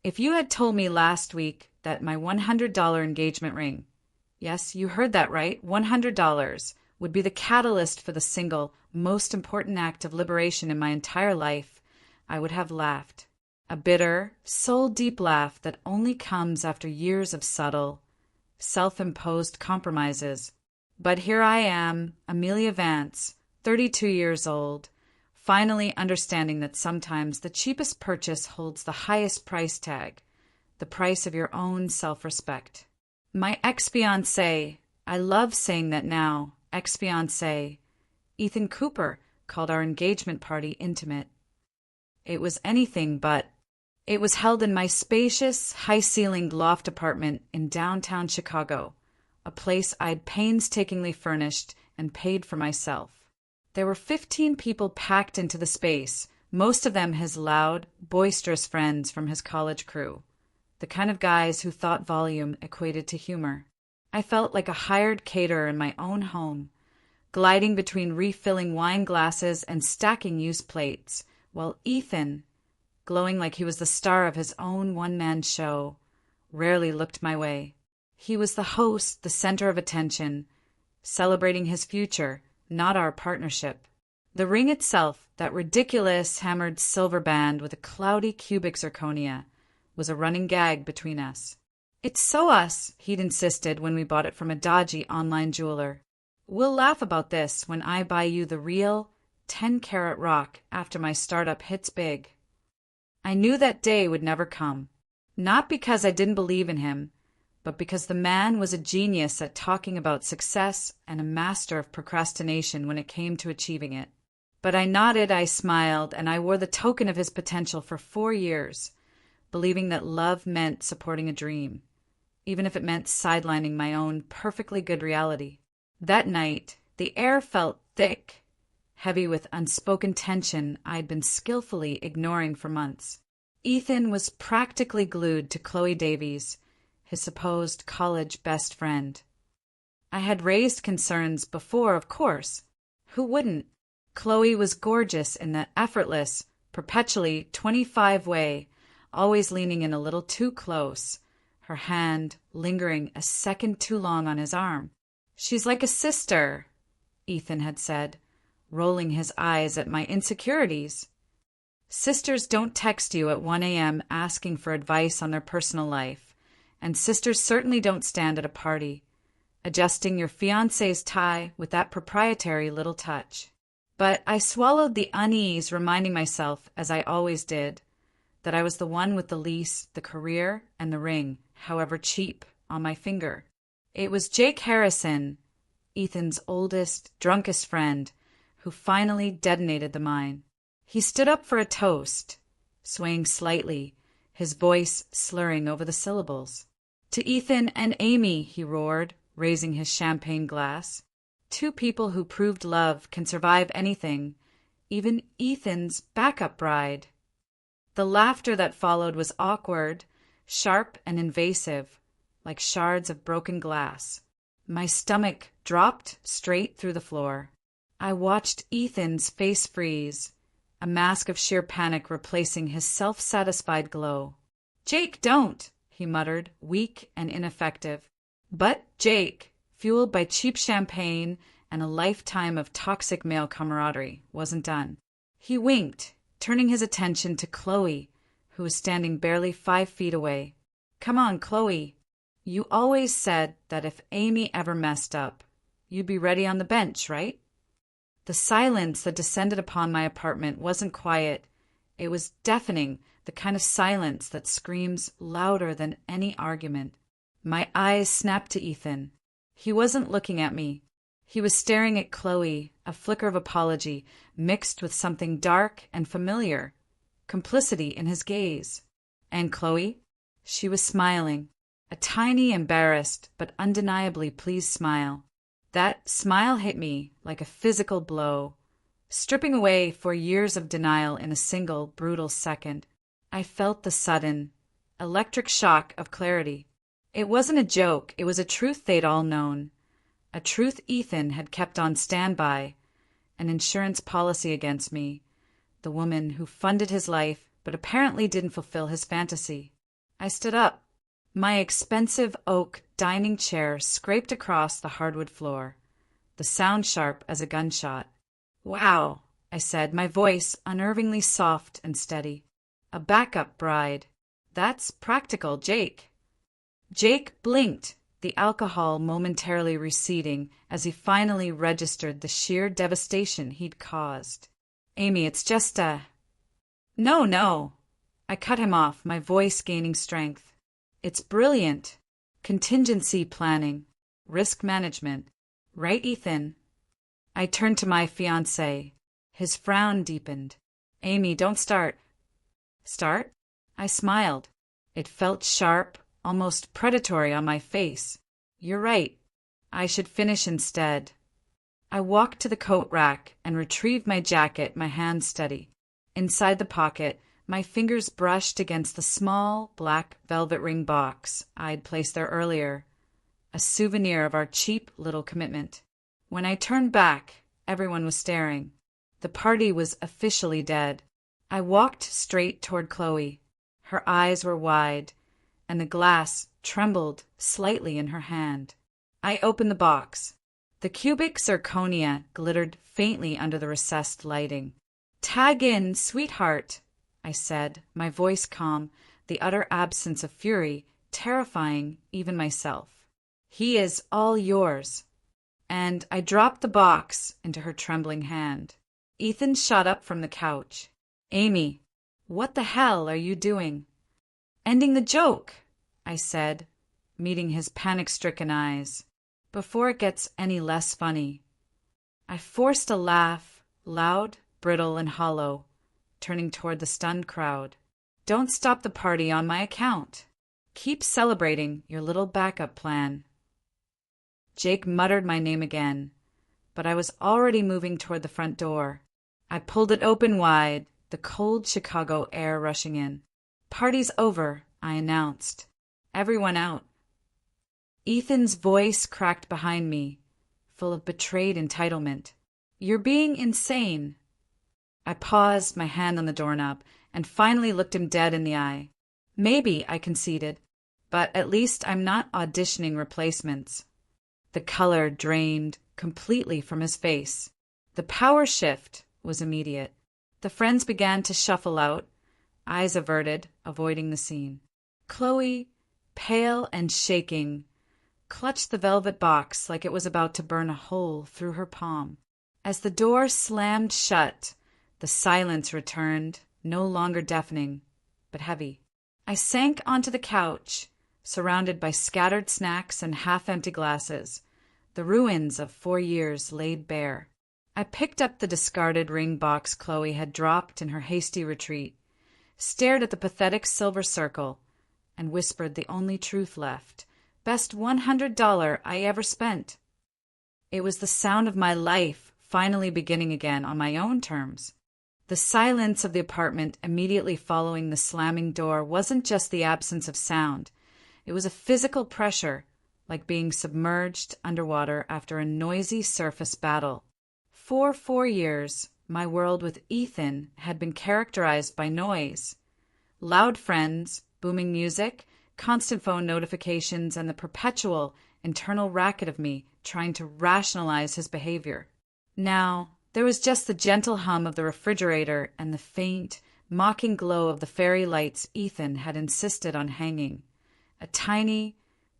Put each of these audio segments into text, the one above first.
If you had told me last week that my $100 engagement ring, yes, you heard that right, $100, would be the catalyst for the single most important act of liberation in my entire life, I would have laughed. A bitter, soul-deep laugh that only comes after years of subtle, self-imposed compromises. But here I am, Amelia Vance, 32 years old, finally understanding that sometimes the cheapest purchase holds the highest price tag, the price of your own self-respect. My ex-fiancé, I love saying that now, ex-fiancé, Ethan Cooper, called our engagement party intimate. It was anything but. It was held in my spacious, high-ceilinged loft apartment in downtown Chicago, a place I'd painstakingly furnished and paid for myself. There were 15 people packed into the space, most of them his loud, boisterous friends from his college crew, the kind of guys who thought volume equated to humor. I felt like a hired caterer in my own home, gliding between refilling wine glasses and stacking used plates, while Ethan, glowing like he was the star of his own one-man show, rarely looked my way. He was the host, the center of attention, celebrating his future, not our partnership. The ring itself, that ridiculous hammered silver band with a cloudy cubic zirconia, was a running gag between us. It's so us, he'd insisted when we bought it from a dodgy online jeweler. We'll laugh about this when I buy you the real 10-carat rock after my startup hits big. I knew that day would never come, not because I didn't believe in him, but because the man was a genius at talking about success and a master of procrastination when it came to achieving it. But I nodded, I smiled, and I wore the token of his potential for 4 years, believing that love meant supporting a dream, even if it meant sidelining my own perfectly good reality. That night, the air felt thick, heavy with unspoken tension I'd been skillfully ignoring for months. Ethan was practically glued to Chloe Davies, his supposed college best friend. I had raised concerns before, of course. Who wouldn't? Chloe was gorgeous in that effortless, perpetually 25 way, always leaning in a little too close, her hand lingering a second too long on his arm. She's like a sister, Ethan had said, rolling his eyes at my insecurities. Sisters don't text you at 1 a.m. asking for advice on their personal life, and sisters certainly don't stand at a party, adjusting your fiancé's tie with that proprietary little touch. But I swallowed the unease, reminding myself, as I always did, that I was the one with the lease, the career, and the ring, however cheap, on my finger. It was Jake Harrison, Ethan's oldest, drunkest friend, who finally detonated the mine. He stood up for a toast, swaying slightly, his voice slurring over the syllables. "To Ethan and Amy," he roared, raising his champagne glass. "Two people who proved love can survive anything, even Ethan's backup bride." The laughter that followed was awkward, sharp and invasive, like shards of broken glass. My stomach dropped straight through the floor. I watched Ethan's face freeze, a mask of sheer panic replacing his self-satisfied glow. "Jake, don't!" he muttered, weak and ineffective. But Jake, fueled by cheap champagne and a lifetime of toxic male camaraderie, wasn't done. He winked, turning his attention to Chloe, who was standing barely 5 feet away. "Come on, Chloe. You always said that if Amy ever messed up, you'd be ready on the bench, right?" The silence that descended upon my apartment wasn't quiet. It was deafening, the kind of silence that screams louder than any argument. My eyes snapped to Ethan. He wasn't looking at me. He was staring at Chloe, a flicker of apology mixed with something dark and familiar, complicity in his gaze. And Chloe? She was smiling, a tiny, embarrassed, but undeniably pleased smile. That smile hit me like a physical blow, stripping away 4 years of denial in a single, brutal second. I felt the sudden, electric shock of clarity. It wasn't a joke, it was a truth they'd all known. A truth Ethan had kept on standby, an insurance policy against me, the woman who funded his life but apparently didn't fulfill his fantasy. I stood up. My expensive oak dining chair scraped across the hardwood floor, the sound sharp as a gunshot. "Wow," I said, my voice unnervingly soft and steady. "A backup bride. That's practical, Jake." Jake blinked, the alcohol momentarily receding as he finally registered the sheer devastation he'd caused. "Amy, it's just No, no." I cut him off, my voice gaining strength. "It's brilliant. Contingency planning. Risk management. Right, Ethan?" I turned to my fiancé. His frown deepened. "Amy, don't start." "Start?" I smiled. It felt sharp, almost predatory on my face. "You're right. I should finish instead." I walked to the coat rack and retrieved my jacket, my hand steady. Inside the pocket, my fingers brushed against the small, black velvet ring box I'd placed there earlier, a souvenir of our cheap little commitment. When I turned back, everyone was staring. The party was officially dead. I walked straight toward Chloe. Her eyes were wide, and the glass trembled slightly in her hand. I opened the box. The cubic zirconia glittered faintly under the recessed lighting. "Tag in, sweetheart," I said, my voice calm, the utter absence of fury terrifying even myself. "He is all yours." And I dropped the box into her trembling hand. Ethan shot up from the couch. "Amy, what the hell are you doing?" "Ending the joke," I said, meeting his panic-stricken eyes, "before it gets any less funny." I forced a laugh, loud, brittle, and hollow, turning toward the stunned crowd. "Don't stop the party on my account. Keep celebrating your little backup plan." Jake muttered my name again, but I was already moving toward the front door. I pulled it open wide, the cold Chicago air rushing in. "Party's over," I announced. "Everyone out." Ethan's voice cracked behind me, full of betrayed entitlement. "You're being insane." I paused, my hand on the doorknob, and finally looked him dead in the eye. "Maybe," I conceded, "but at least I'm not auditioning replacements." The color drained completely from his face. The power shift was immediate. The friends began to shuffle out, eyes averted, avoiding the scene. Chloe, pale and shaking, clutched the velvet box like it was about to burn a hole through her palm. As the door slammed shut, the silence returned, no longer deafening, but heavy. I sank onto the couch, surrounded by scattered snacks and half-empty glasses, the ruins of 4 years laid bare. I picked up the discarded ring box Chloe had dropped in her hasty retreat, stared at the pathetic silver circle, and whispered the only truth left. "Best $100 I ever spent." It was the sound of my life finally beginning again on my own terms. The silence of the apartment immediately following the slamming door wasn't just the absence of sound. It was a physical pressure, like being submerged underwater after a noisy surface battle. For 4 years, my world with Ethan had been characterized by noise. Loud friends, booming music, constant phone notifications, and the perpetual internal racket of me trying to rationalize his behavior. Now, there was just the gentle hum of the refrigerator and the faint, mocking glow of the fairy lights Ethan had insisted on hanging. A tiny,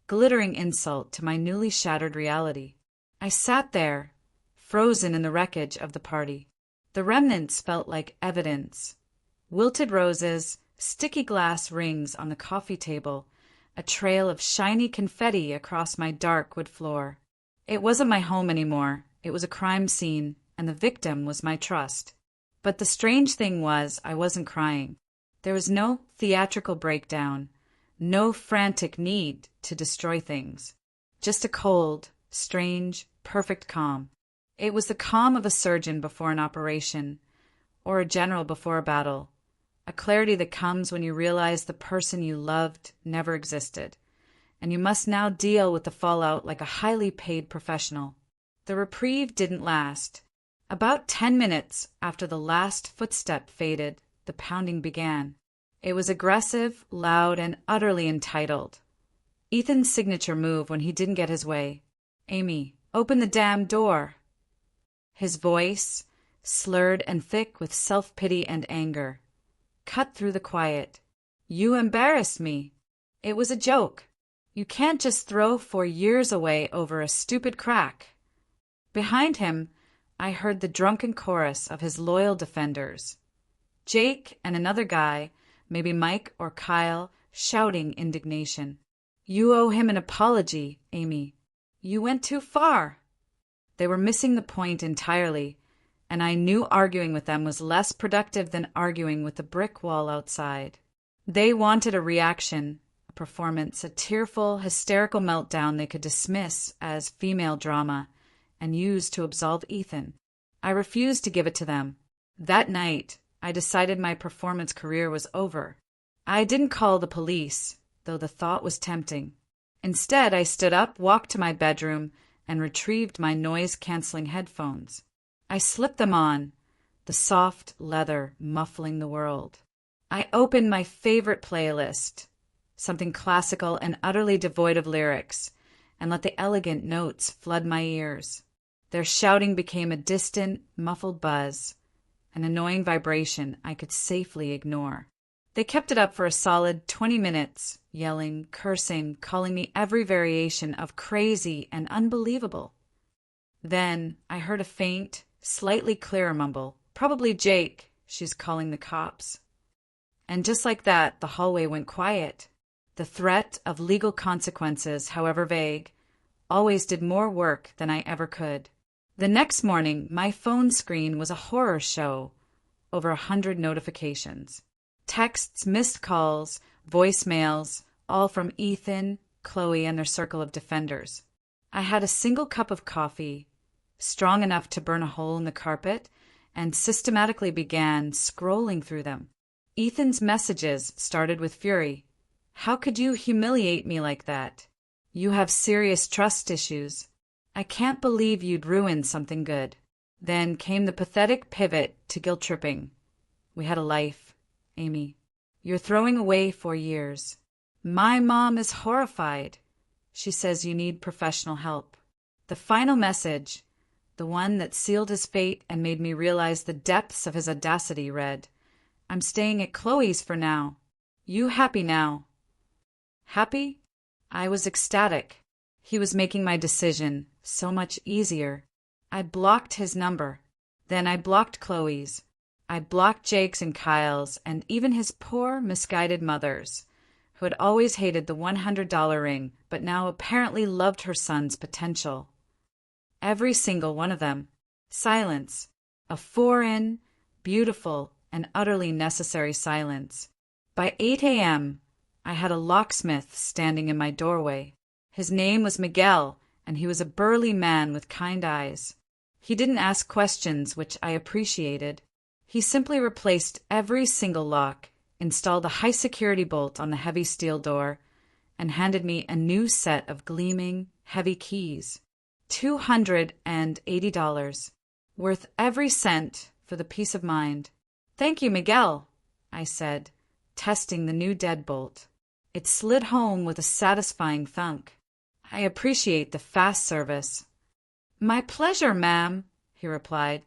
glittering insult to my newly shattered reality. I sat there, frozen in the wreckage of the party. The remnants felt like evidence. Wilted roses, sticky glass rings on the coffee table, a trail of shiny confetti across my dark wood floor. It wasn't my home anymore. It was a crime scene, and the victim was my trust. But the strange thing was, I wasn't crying. There was no theatrical breakdown, no frantic need to destroy things. Just a cold, strange, perfect calm. It was the calm of a surgeon before an operation, or a general before a battle. A clarity that comes when you realize the person you loved never existed, and you must now deal with the fallout like a highly paid professional. The reprieve didn't last. About 10 minutes after the last footstep faded, the pounding began. It was aggressive, loud, and utterly entitled. Ethan's signature move when he didn't get his way. "Amy, open the damn door." His voice, slurred and thick with self-pity and anger, cut through the quiet. "You embarrassed me. It was a joke. You can't just throw 4 years away over a stupid crack." Behind him, I heard the drunken chorus of his loyal defenders. Jake and another guy, maybe Mike or Kyle, shouting indignation. "You owe him an apology, Amy. You went too far." They were missing the point entirely, and I knew arguing with them was less productive than arguing with the brick wall outside. They wanted a reaction, a performance, a tearful, hysterical meltdown they could dismiss as female drama and use to absolve Ethan. I refused to give it to them. That night, I decided my performance career was over. I didn't call the police, though the thought was tempting. Instead, I stood up, walked to my bedroom, and retrieved my noise-canceling headphones. I slipped them on, the soft leather muffling the world. I opened my favorite playlist, something classical and utterly devoid of lyrics, and let the elegant notes flood my ears. Their shouting became a distant, muffled buzz, an annoying vibration I could safely ignore. They kept it up for a solid 20 minutes, yelling, cursing, calling me every variation of crazy and unbelievable. Then I heard a faint, slightly clearer mumble. "Probably Jake. She's calling the cops." And just like that, the hallway went quiet. The threat of legal consequences, however vague, always did more work than I ever could. The next morning, my phone screen was a horror show, over 100 notifications. Texts, missed calls, voicemails, all from Ethan, Chloe, and their circle of defenders. I had a single cup of coffee, strong enough to burn a hole in the carpet, and systematically began scrolling through them. Ethan's messages started with fury. "How could you humiliate me like that? You have serious trust issues. I can't believe you'd ruin something good." Then came the pathetic pivot to guilt-tripping. "We had a life, Amy. You're throwing away 4 years. My mom is horrified. She says you need professional help." The final message, the one that sealed his fate and made me realize the depths of his audacity, read, "I'm staying at Chloe's for now. You happy now?" Happy? I was ecstatic. He was making my decision so much easier. I blocked his number. Then I blocked Chloe's. I blocked Jake's and Kyle's, and even his poor, misguided mother's, who had always hated the $100 ring, but now apparently loved her son's potential. Every single one of them. Silence. A foreign, beautiful, and utterly necessary silence. By 8 a.m., I had a locksmith standing in my doorway. His name was Miguel, and he was a burly man with kind eyes. He didn't ask questions, which I appreciated. He simply replaced every single lock, installed a high-security bolt on the heavy steel door, and handed me a new set of gleaming, heavy keys. $280, worth every cent for the peace of mind. "Thank you, Miguel," I said, testing the new deadbolt. It slid home with a satisfying thunk. "I appreciate the fast service." "My pleasure, ma'am," he replied,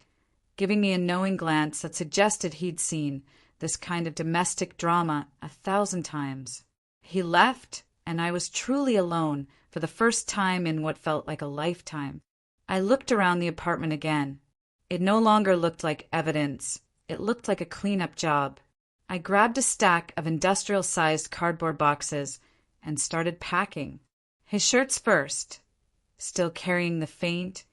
giving me a knowing glance that suggested he'd seen this kind of domestic drama 1,000 times. He left, and I was truly alone for the first time in what felt like a lifetime. I looked around the apartment again. It no longer looked like evidence. It looked like a cleanup job. I grabbed a stack of industrial-sized cardboard boxes and started packing. His shirts first, still carrying the faint,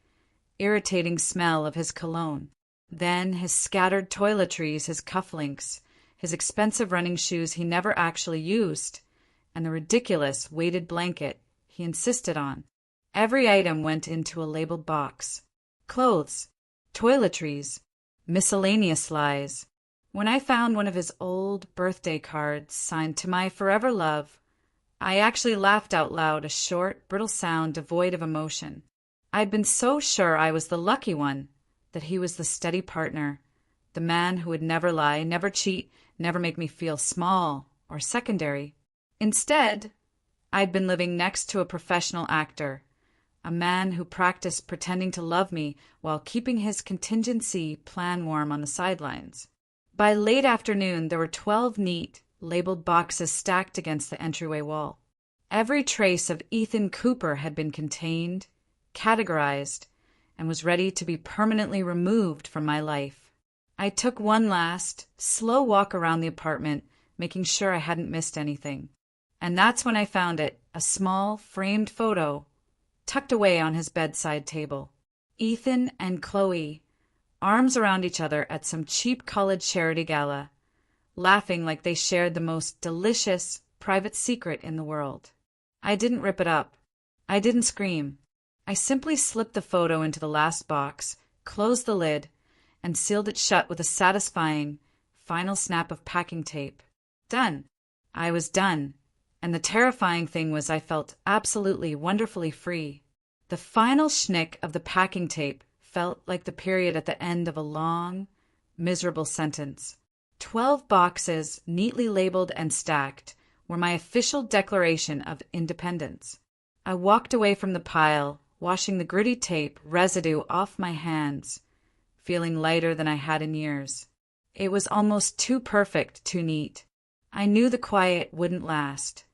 irritating smell of his cologne. Then his scattered toiletries, his cufflinks, his expensive running shoes he never actually used, and the ridiculous weighted blanket he insisted on. Every item went into a labeled box. Clothes, toiletries, miscellaneous lies. When I found one of his old birthday cards signed "To My Forever Love," I actually laughed out loud, a short, brittle sound devoid of emotion. I'd been so sure I was the lucky one, that he was the steady partner, The man who would never lie, never cheat, never make me feel small or secondary. Instead, I'd been living next to a professional actor, a man who practiced pretending to love me while keeping his contingency plan warm on the sidelines. By late afternoon, there were 12 neat, labeled boxes stacked against the entryway wall. Every trace of Ethan Cooper had been contained, categorized, and was ready to be permanently removed from my life. I took one last, slow walk around the apartment, making sure I hadn't missed anything. And that's when I found it, a small, framed photo, tucked away on his bedside table. Ethan and Chloe, arms around each other at some cheap college charity gala, laughing like they shared the most delicious, private secret in the world. I didn't rip it up. I didn't scream. I simply slipped the photo into the last box, closed the lid, and sealed it shut with a satisfying, final snap of packing tape. Done. I was done. And the terrifying thing was I felt absolutely, wonderfully free. The final schnick of the packing tape felt like the period at the end of a long, miserable sentence. 12 boxes, neatly labeled and stacked, were my official declaration of independence. I walked away from the pile, washing the gritty tape residue off my hands, feeling lighter than I had in years. It was almost too perfect, too neat. I knew the quiet wouldn't last.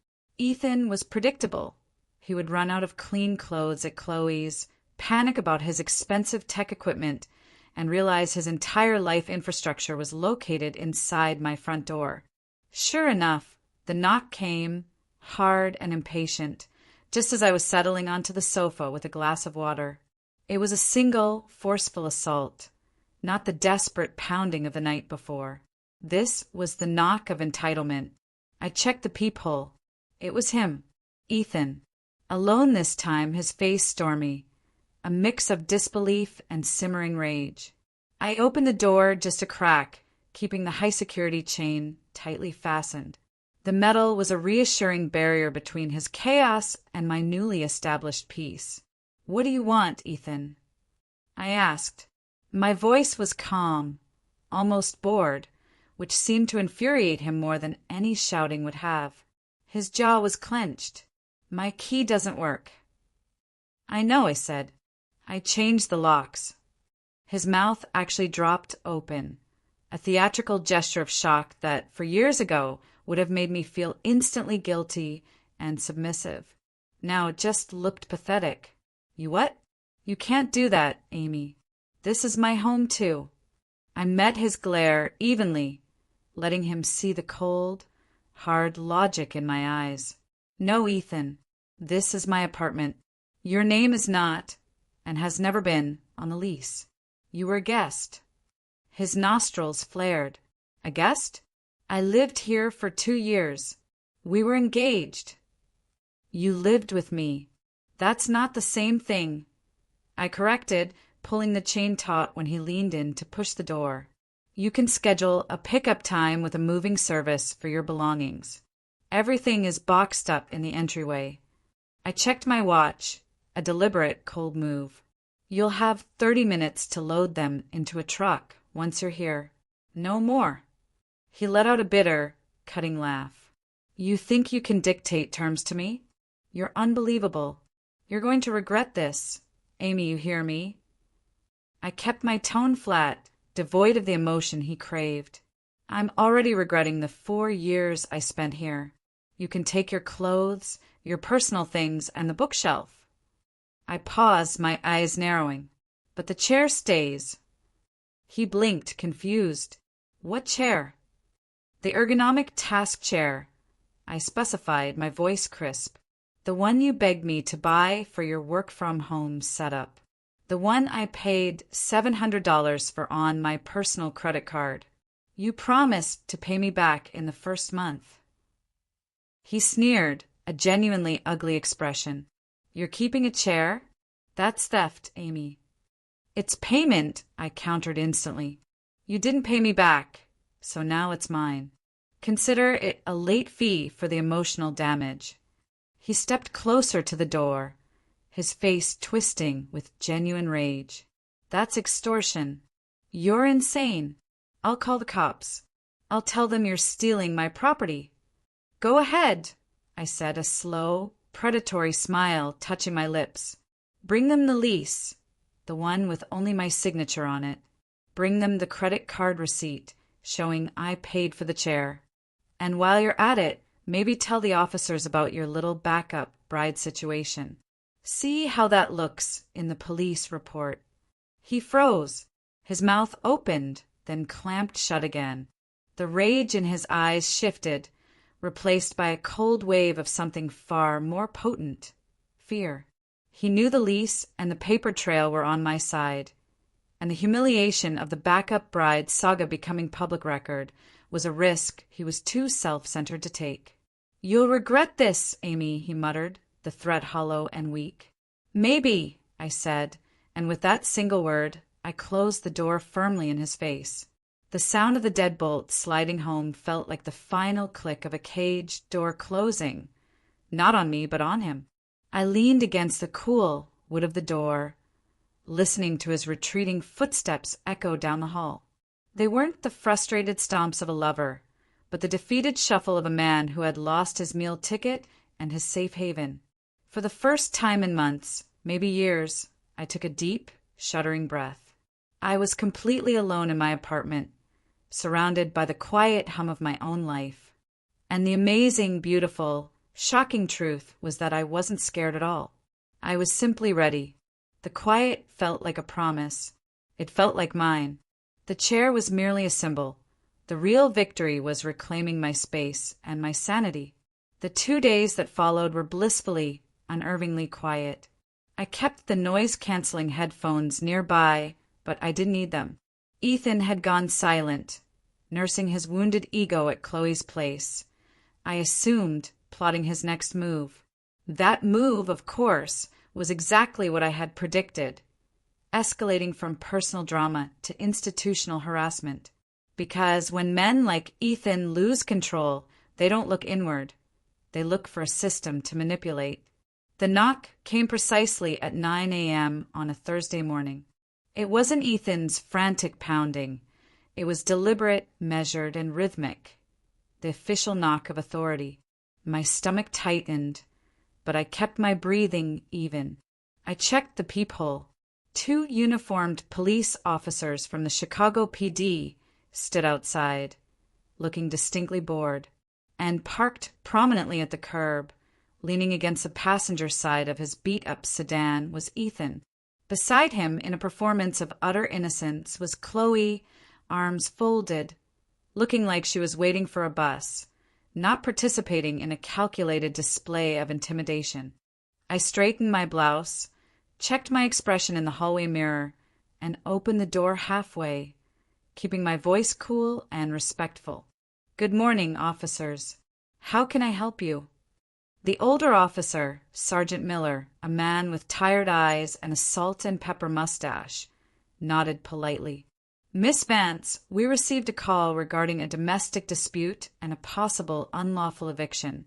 Ethan was predictable. He would run out of clean clothes at Chloe's, panic about his expensive tech equipment, and realize his entire life infrastructure was located inside my front door. Sure enough, the knock came, hard and impatient, just as I was settling onto the sofa with a glass of water. It was a single, forceful assault, not the desperate pounding of the night before. This was the knock of entitlement. I checked the peephole. It was him, Ethan. Alone this time, his face stormy, a mix of disbelief and simmering rage. I opened the door just a crack, keeping the high-security chain tightly fastened. The metal was a reassuring barrier between his chaos and my newly established peace. "What do you want, Ethan?" I asked. My voice was calm, almost bored, which seemed to infuriate him more than any shouting would have. His jaw was clenched. "My key doesn't work." "I know," I said. "I changed the locks." His mouth actually dropped open, a theatrical gesture of shock that, for years ago, would have made me feel instantly guilty and submissive. Now it just looked pathetic. "You what?" "You can't do that, Amy. This is my home, too." I met his glare evenly, letting him see the cold, hard logic in my eyes. "No, Ethan. This is my apartment. Your name is not, and has never been, on the lease. You were a guest." His nostrils flared. "A guest? I lived here for 2 years. We were engaged." "You lived with me. That's not the same thing," I corrected, pulling the chain taut when he leaned in to push the door. "You can schedule a pickup time with a moving service for your belongings. Everything is boxed up in the entryway." I checked my watch, a deliberate cold move. "You'll have 30 minutes to load them into a truck once you're here. No more." He let out a bitter, cutting laugh. "You think you can dictate terms to me? You're unbelievable. You're going to regret this. Amy, you hear me?" I kept my tone flat, devoid of the emotion he craved. "I'm already regretting the 4 years I spent here. You can take your clothes, your personal things, and the bookshelf." I paused, my eyes narrowing. "But the chair stays." He blinked, confused. "What chair?" "The ergonomic task chair," I specified, my voice crisp. "The one you begged me to buy for your work-from-home setup. The one I paid $700 for on my personal credit card. You promised to pay me back in the first month." He sneered, a genuinely ugly expression. "You're keeping a chair? That's theft, Amy." "It's payment," I countered instantly. "You didn't pay me back, so now it's mine. Consider it a late fee for the emotional damage." He stepped closer to the door, his face twisting with genuine rage. "That's extortion. You're insane. I'll call the cops. I'll tell them you're stealing my property. Go ahead, I said, a slow, predatory smile touching my lips. Bring them the lease, the one with only my signature on it. Bring them the credit card receipt showing I paid for the chair. And while you're at it, maybe tell the officers about your little backup bride situation. See how that looks in the police report. He froze. His mouth opened, then clamped shut again. The rage in his eyes shifted, replaced by a cold wave of something far more potent: fear. He knew the lease and the paper trail were on my side, and the humiliation of the backup bride saga becoming public record was a risk he was too self-centered to take. "You'll regret this, Amy," he muttered, the threat hollow and weak. "Maybe," I said, and with that single word, I closed the door firmly in his face. The sound of the deadbolt sliding home felt like the final click of a caged door closing, not on me, but on him. I leaned against the cool wood of the door, listening to his retreating footsteps echo down the hall. They weren't the frustrated stomps of a lover, but the defeated shuffle of a man who had lost his meal ticket and his safe haven. For the first time in months, maybe years, I took a deep, shuddering breath. I was completely alone in my apartment, surrounded by the quiet hum of my own life. And the amazing, beautiful, shocking truth was that I wasn't scared at all. I was simply ready. The quiet felt like a promise. It felt like mine. The chair was merely a symbol. The real victory was reclaiming my space and my sanity. The 2 days that followed were blissfully, unnervingly quiet. I kept the noise-canceling headphones nearby, but I didn't need them. Ethan had gone silent, nursing his wounded ego at Chloe's place. I assumed, plotting his next move. That move, of course, was exactly what I had predicted, escalating from personal drama to institutional harassment. Because when men like Ethan lose control, they don't look inward. They look for a system to manipulate. The knock came precisely at 9 a.m. on a Thursday morning. It wasn't Ethan's frantic pounding. It was deliberate, measured, and rhythmic. The official knock of authority. My stomach tightened, but I kept my breathing even. I checked the peephole. 2 uniformed police officers from the Chicago PD stood outside, looking distinctly bored, and parked prominently at the curb, leaning against the passenger side of his beat-up sedan, was Ethan. Beside him, in a performance of utter innocence, was Chloe, arms folded, looking like she was waiting for a bus, not participating in a calculated display of intimidation. I straightened my blouse, checked my expression in the hallway mirror, and opened the door halfway, keeping my voice cool and respectful. "Good morning, officers. How can I help you?" The older officer, Sergeant Miller, a man with tired eyes and a salt and pepper mustache, nodded politely. "Miss Vance, we received a call regarding a domestic dispute and a possible unlawful eviction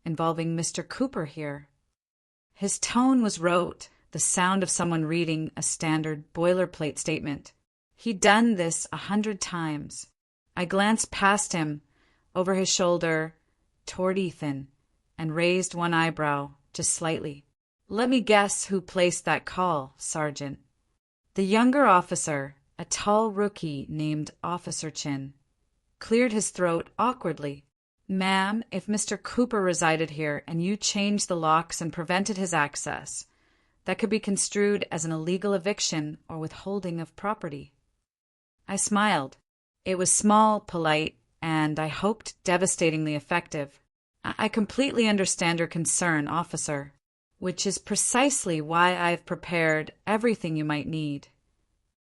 involving Mr. Cooper here." His tone was rote, the sound of someone reading a standard boilerplate statement. He'd done this 100 times. I glanced past him, over his shoulder, toward Ethan, and raised one eyebrow, just slightly. "Let me guess who placed that call, Sergeant." The younger officer, a tall rookie named Officer Chin, cleared his throat awkwardly. "Ma'am, if Mr. Cooper resided here and you changed the locks and prevented his access, that could be construed as an illegal eviction or withholding of property." I smiled. It was small, polite, and, I hoped, devastatingly effective. "I completely understand your concern, officer, which is precisely why I've prepared everything you might need."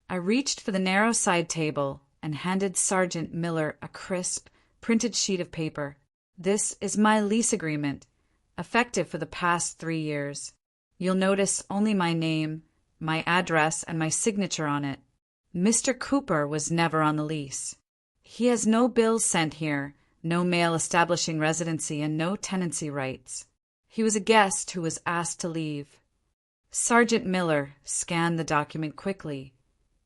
I reached for the narrow side table and handed Sergeant Miller a crisp, printed sheet of paper. "This is my lease agreement, effective for the past 3 years. You'll notice only my name, my address, and my signature on it. Mr. Cooper was never on the lease. He has no bills sent here, no mail establishing residency, and no tenancy rights. He was a guest who was asked to leave." Sergeant Miller scanned the document quickly,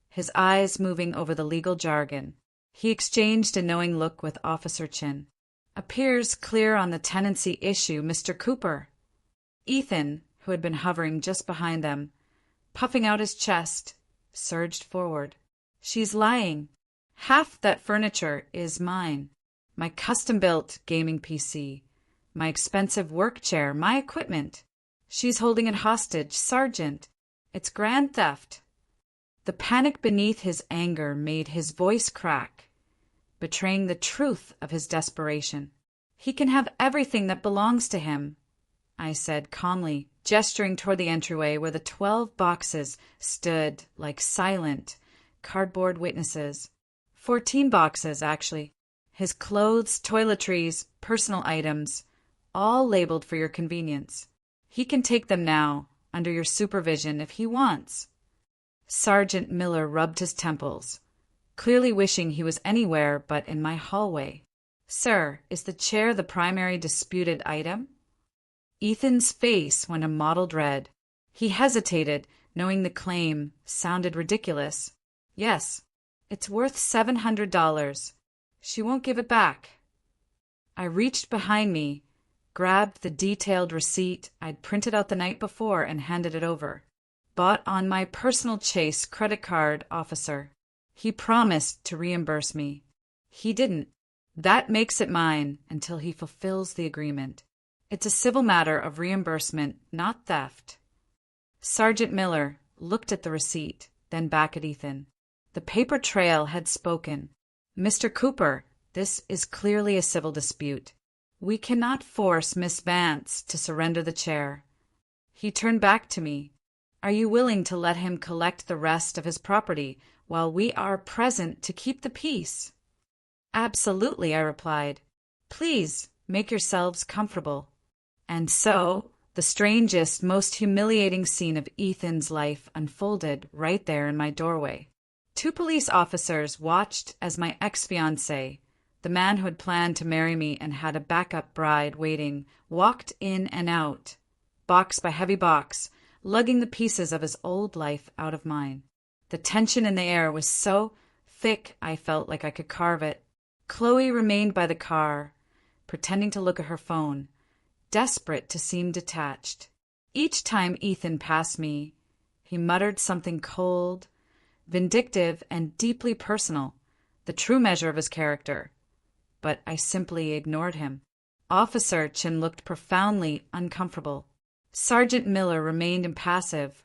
his eyes moving over the legal jargon. He exchanged a knowing look with Officer Chin. Appears clear on the tenancy issue, Mr. Cooper. Ethan, who had been hovering just behind them, puffing out his chest, surged forward. She's lying. Half that furniture is mine. My custom-built gaming PC, my expensive work chair, my equipment. She's holding it hostage, Sergeant. It's grand theft. The panic beneath his anger made his voice crack, betraying the truth of his desperation. He can have everything that belongs to him, I said calmly, gesturing toward the entryway where the 12 boxes stood like silent, cardboard witnesses. 14 boxes, actually. His clothes, toiletries, personal items, all labeled for your convenience. He can take them now, under your supervision, if he wants. Sergeant Miller rubbed his temples, clearly wishing he was anywhere but in my hallway. Sir, is the chair the primary disputed item? Ethan's face went a mottled red. He hesitated, knowing the claim sounded ridiculous. Yes, it's worth $700. She won't give it back. I reached behind me, grabbed the detailed receipt I'd printed out the night before and handed it over. Bought on my personal Chase credit card, officer. He promised to reimburse me. He didn't. That makes it mine until he fulfills the agreement. It's a civil matter of reimbursement, not theft. Sergeant Miller looked at the receipt, then back at Ethan. The paper trail had spoken. Mr. Cooper, this is clearly a civil dispute. We cannot force Miss Vance to surrender the chair. He turned back to me. Are you willing to let him collect the rest of his property while we are present to keep the peace? Absolutely, I replied. Please make yourselves comfortable. And so, the strangest, most humiliating scene of Ethan's life unfolded right there in my doorway. 2 police officers watched as my ex-fiancé, the man who had planned to marry me and had a backup bride waiting, walked in and out, box by heavy box, lugging the pieces of his old life out of mine. The tension in the air was so thick I felt like I could carve it. Chloe remained by the car, pretending to look at her phone, desperate to seem detached. Each time Ethan passed me, he muttered something cold, vindictive, and deeply personal, the true measure of his character. But I simply ignored him. Officer Chin looked profoundly uncomfortable. Sergeant Miller remained impassive,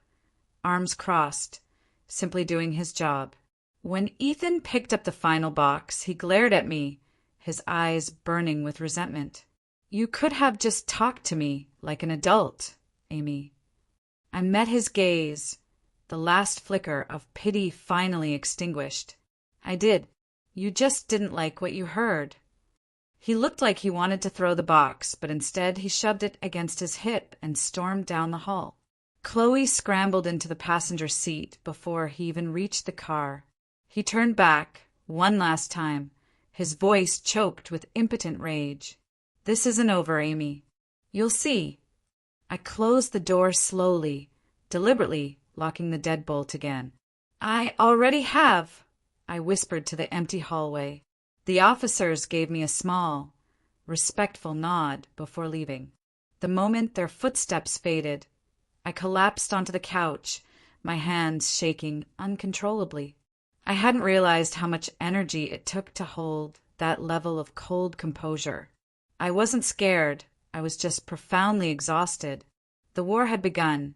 arms crossed, simply doing his job. When Ethan picked up the final box, he glared at me, his eyes burning with resentment. You could have just talked to me like an adult, Amy. I met his gaze, the last flicker of pity finally extinguished. I did. You just didn't like what you heard. He looked like he wanted to throw the box, but instead he shoved it against his hip and stormed down the hall. Chloe scrambled into the passenger seat before he even reached the car. He turned back, one last time, his voice choked with impotent rage. This isn't over, Amy. You'll see. I closed the door slowly, deliberately locking the deadbolt again. I already have, I whispered to the empty hallway. The officers gave me a small, respectful nod before leaving. The moment their footsteps faded, I collapsed onto the couch, my hands shaking uncontrollably. I hadn't realized how much energy it took to hold that level of cold composure. I wasn't scared, I was just profoundly exhausted. The war had begun,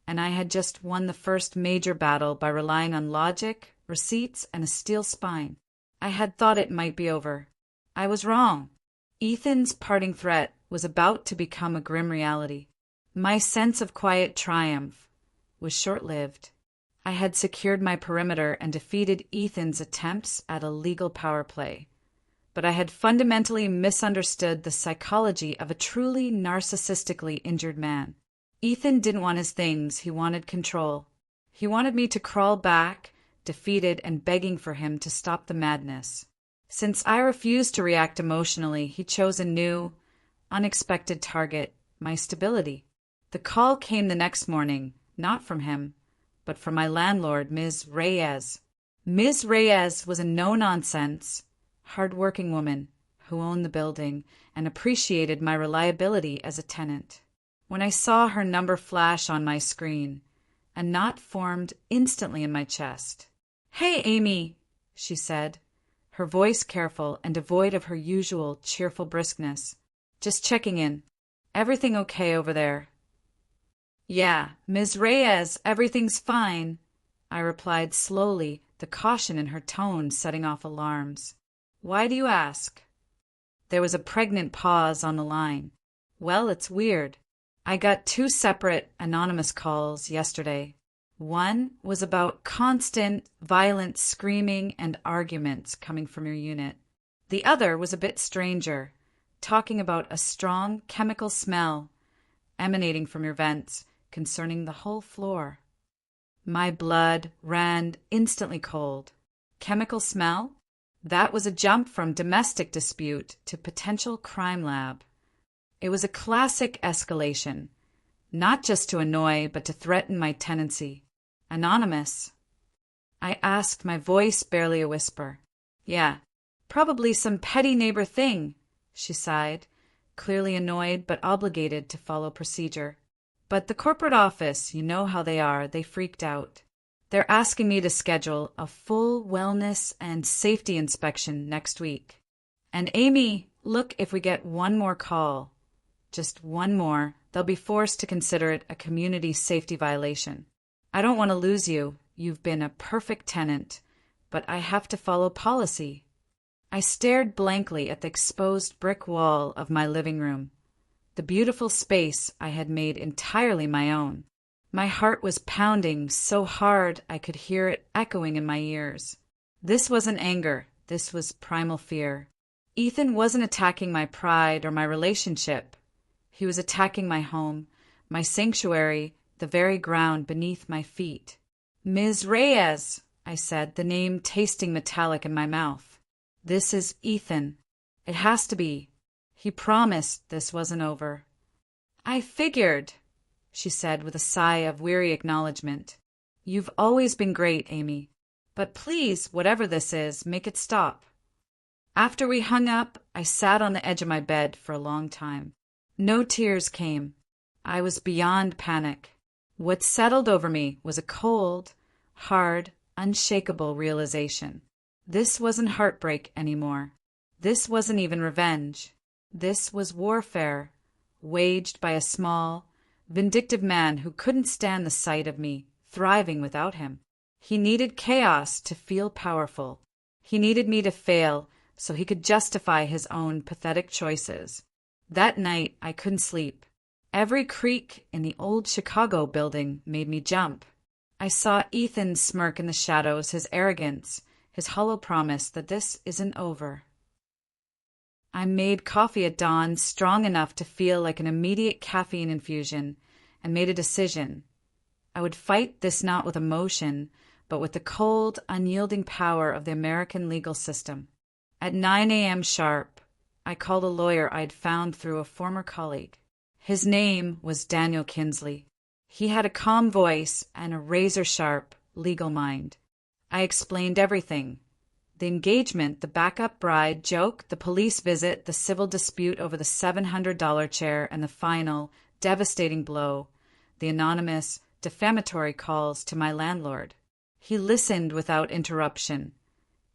and I had just won the first major battle by relying on logic, receipts, and a steel spine. I had thought it might be over. I was wrong. Ethan's parting threat was about to become a grim reality. My sense of quiet triumph was short-lived. I had secured my perimeter and defeated Ethan's attempts at a legal power play. But I had fundamentally misunderstood the psychology of a truly narcissistically injured man. Ethan didn't want his things, he wanted control. He wanted me to crawl back, defeated and begging for him to stop the madness. Since I refused to react emotionally, he chose a new, unexpected target, my stability. The call came the next morning, not from him, but from my landlord, Ms. Reyes. Ms. Reyes was a no-nonsense, hard-working woman who owned the building and appreciated my reliability as a tenant. When I saw her number flash on my screen, a knot formed instantly in my chest. "Hey, Amy," she said, her voice careful and devoid of her usual cheerful briskness. "Just checking in. Everything okay over there?" "Yeah, Ms. Reyes, everything's fine," I replied slowly, the caution in her tone setting off alarms. "Why do you ask?" There was a pregnant pause on the line. Well, it's weird. I got 2 separate anonymous calls yesterday. One was about constant, violent screaming and arguments coming from your unit. The other was a bit stranger, talking about a strong chemical smell emanating from your vents concerning the whole floor. My blood ran instantly cold. Chemical smell? That was a jump from domestic dispute to potential crime lab. It was a classic escalation, not just to annoy, but to threaten my tenancy. Anonymous. I asked, my voice barely a whisper. "Yeah, probably some petty neighbor thing," she sighed, clearly annoyed but obligated to follow procedure. "But the corporate office, you know how they are, they freaked out. They're asking me to schedule a full wellness and safety inspection next week. And Amy, look, if we get one more call, just one more, they'll be forced to consider it a community safety violation. I don't want to lose you. You've been a perfect tenant, but I have to follow policy." I stared blankly at the exposed brick wall of my living room, the beautiful space I had made entirely my own. My heart was pounding so hard I could hear it echoing in my ears. This wasn't anger. This was primal fear. Ethan wasn't attacking my pride or my relationship. He was attacking my home, my sanctuary, the very ground beneath my feet. "Ms. Reyes," I said, the name tasting metallic in my mouth. "This is Ethan. It has to be. He promised this wasn't over." "I figured," she said with a sigh of weary acknowledgement. "You've always been great, Amy. But please, whatever this is, make it stop." After we hung up, I sat on the edge of my bed for a long time. No tears came. I was beyond panic. What settled over me was a cold, hard, unshakable realization. This wasn't heartbreak anymore. This wasn't even revenge. This was warfare, waged by a small, vindictive man who couldn't stand the sight of me thriving without him. He needed chaos to feel powerful. He needed me to fail so he could justify his own pathetic choices. That night, I couldn't sleep. Every creak in the old Chicago building made me jump. I saw Ethan smirk in the shadows, his arrogance, his hollow promise that this isn't over. I made coffee at dawn strong enough to feel like an immediate caffeine infusion and made a decision. I would fight this not with emotion, but with the cold, unyielding power of the American legal system. At 9 a.m. sharp, I called a lawyer I'd found through a former colleague. His name was Daniel Kinsley. He had a calm voice and a razor-sharp legal mind. I explained everything. The engagement, the backup bride joke, the police visit, the civil dispute over the $700 chair, and the final, devastating blow, the anonymous, defamatory calls to my landlord. He listened without interruption,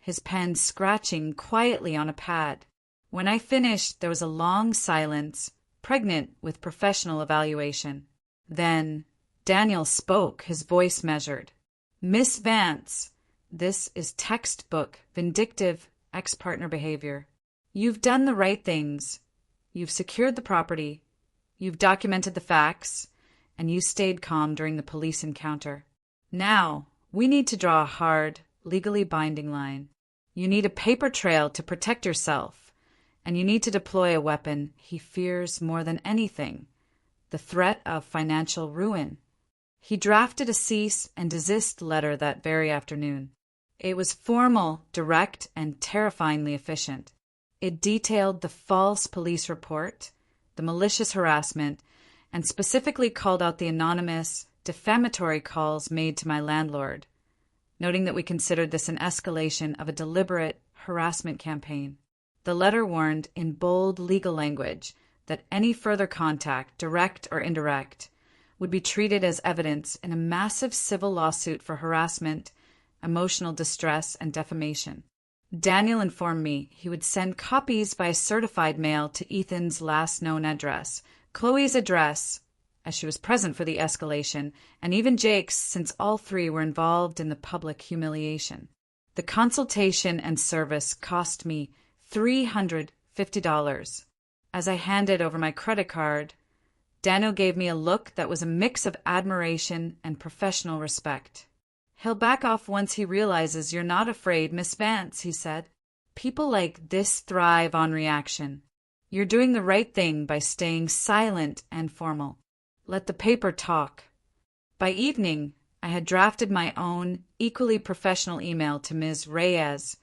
his pen scratching quietly on a pad. When I finished, there was a long silence, pregnant with professional evaluation. Then Daniel spoke, his voice measured. "Miss Vance, this is textbook, vindictive ex-partner behavior. You've done the right things. You've secured the property. You've documented the facts. And you stayed calm during the police encounter. Now, we need to draw a hard, legally binding line. You need a paper trail to protect yourself. And you need to deploy a weapon he fears more than anything, the threat of financial ruin." He drafted a cease and desist letter that very afternoon. It was formal, direct, and terrifyingly efficient. It detailed the false police report, the malicious harassment, and specifically called out the anonymous, defamatory calls made to my landlord. noting that we considered this an escalation of a deliberate harassment campaign. The letter warned in bold legal language that any further contact, direct or indirect, would be treated as evidence in a massive civil lawsuit for harassment, emotional distress, and defamation. Daniel informed me he would send copies by certified mail to Ethan's last known address, Chloe's address, as she was present for the escalation, and even Jake's, since all three were involved in the public humiliation. The consultation and service cost me $350. As I handed over my credit card, Daniel gave me a look that was a mix of admiration and professional respect. "He'll back off once he realizes you're not afraid, Miss Vance," he said. "People like this thrive on reaction. You're doing the right thing by staying silent and formal. Let the paper talk." By evening, I had drafted my own equally professional email to Ms. Reyes,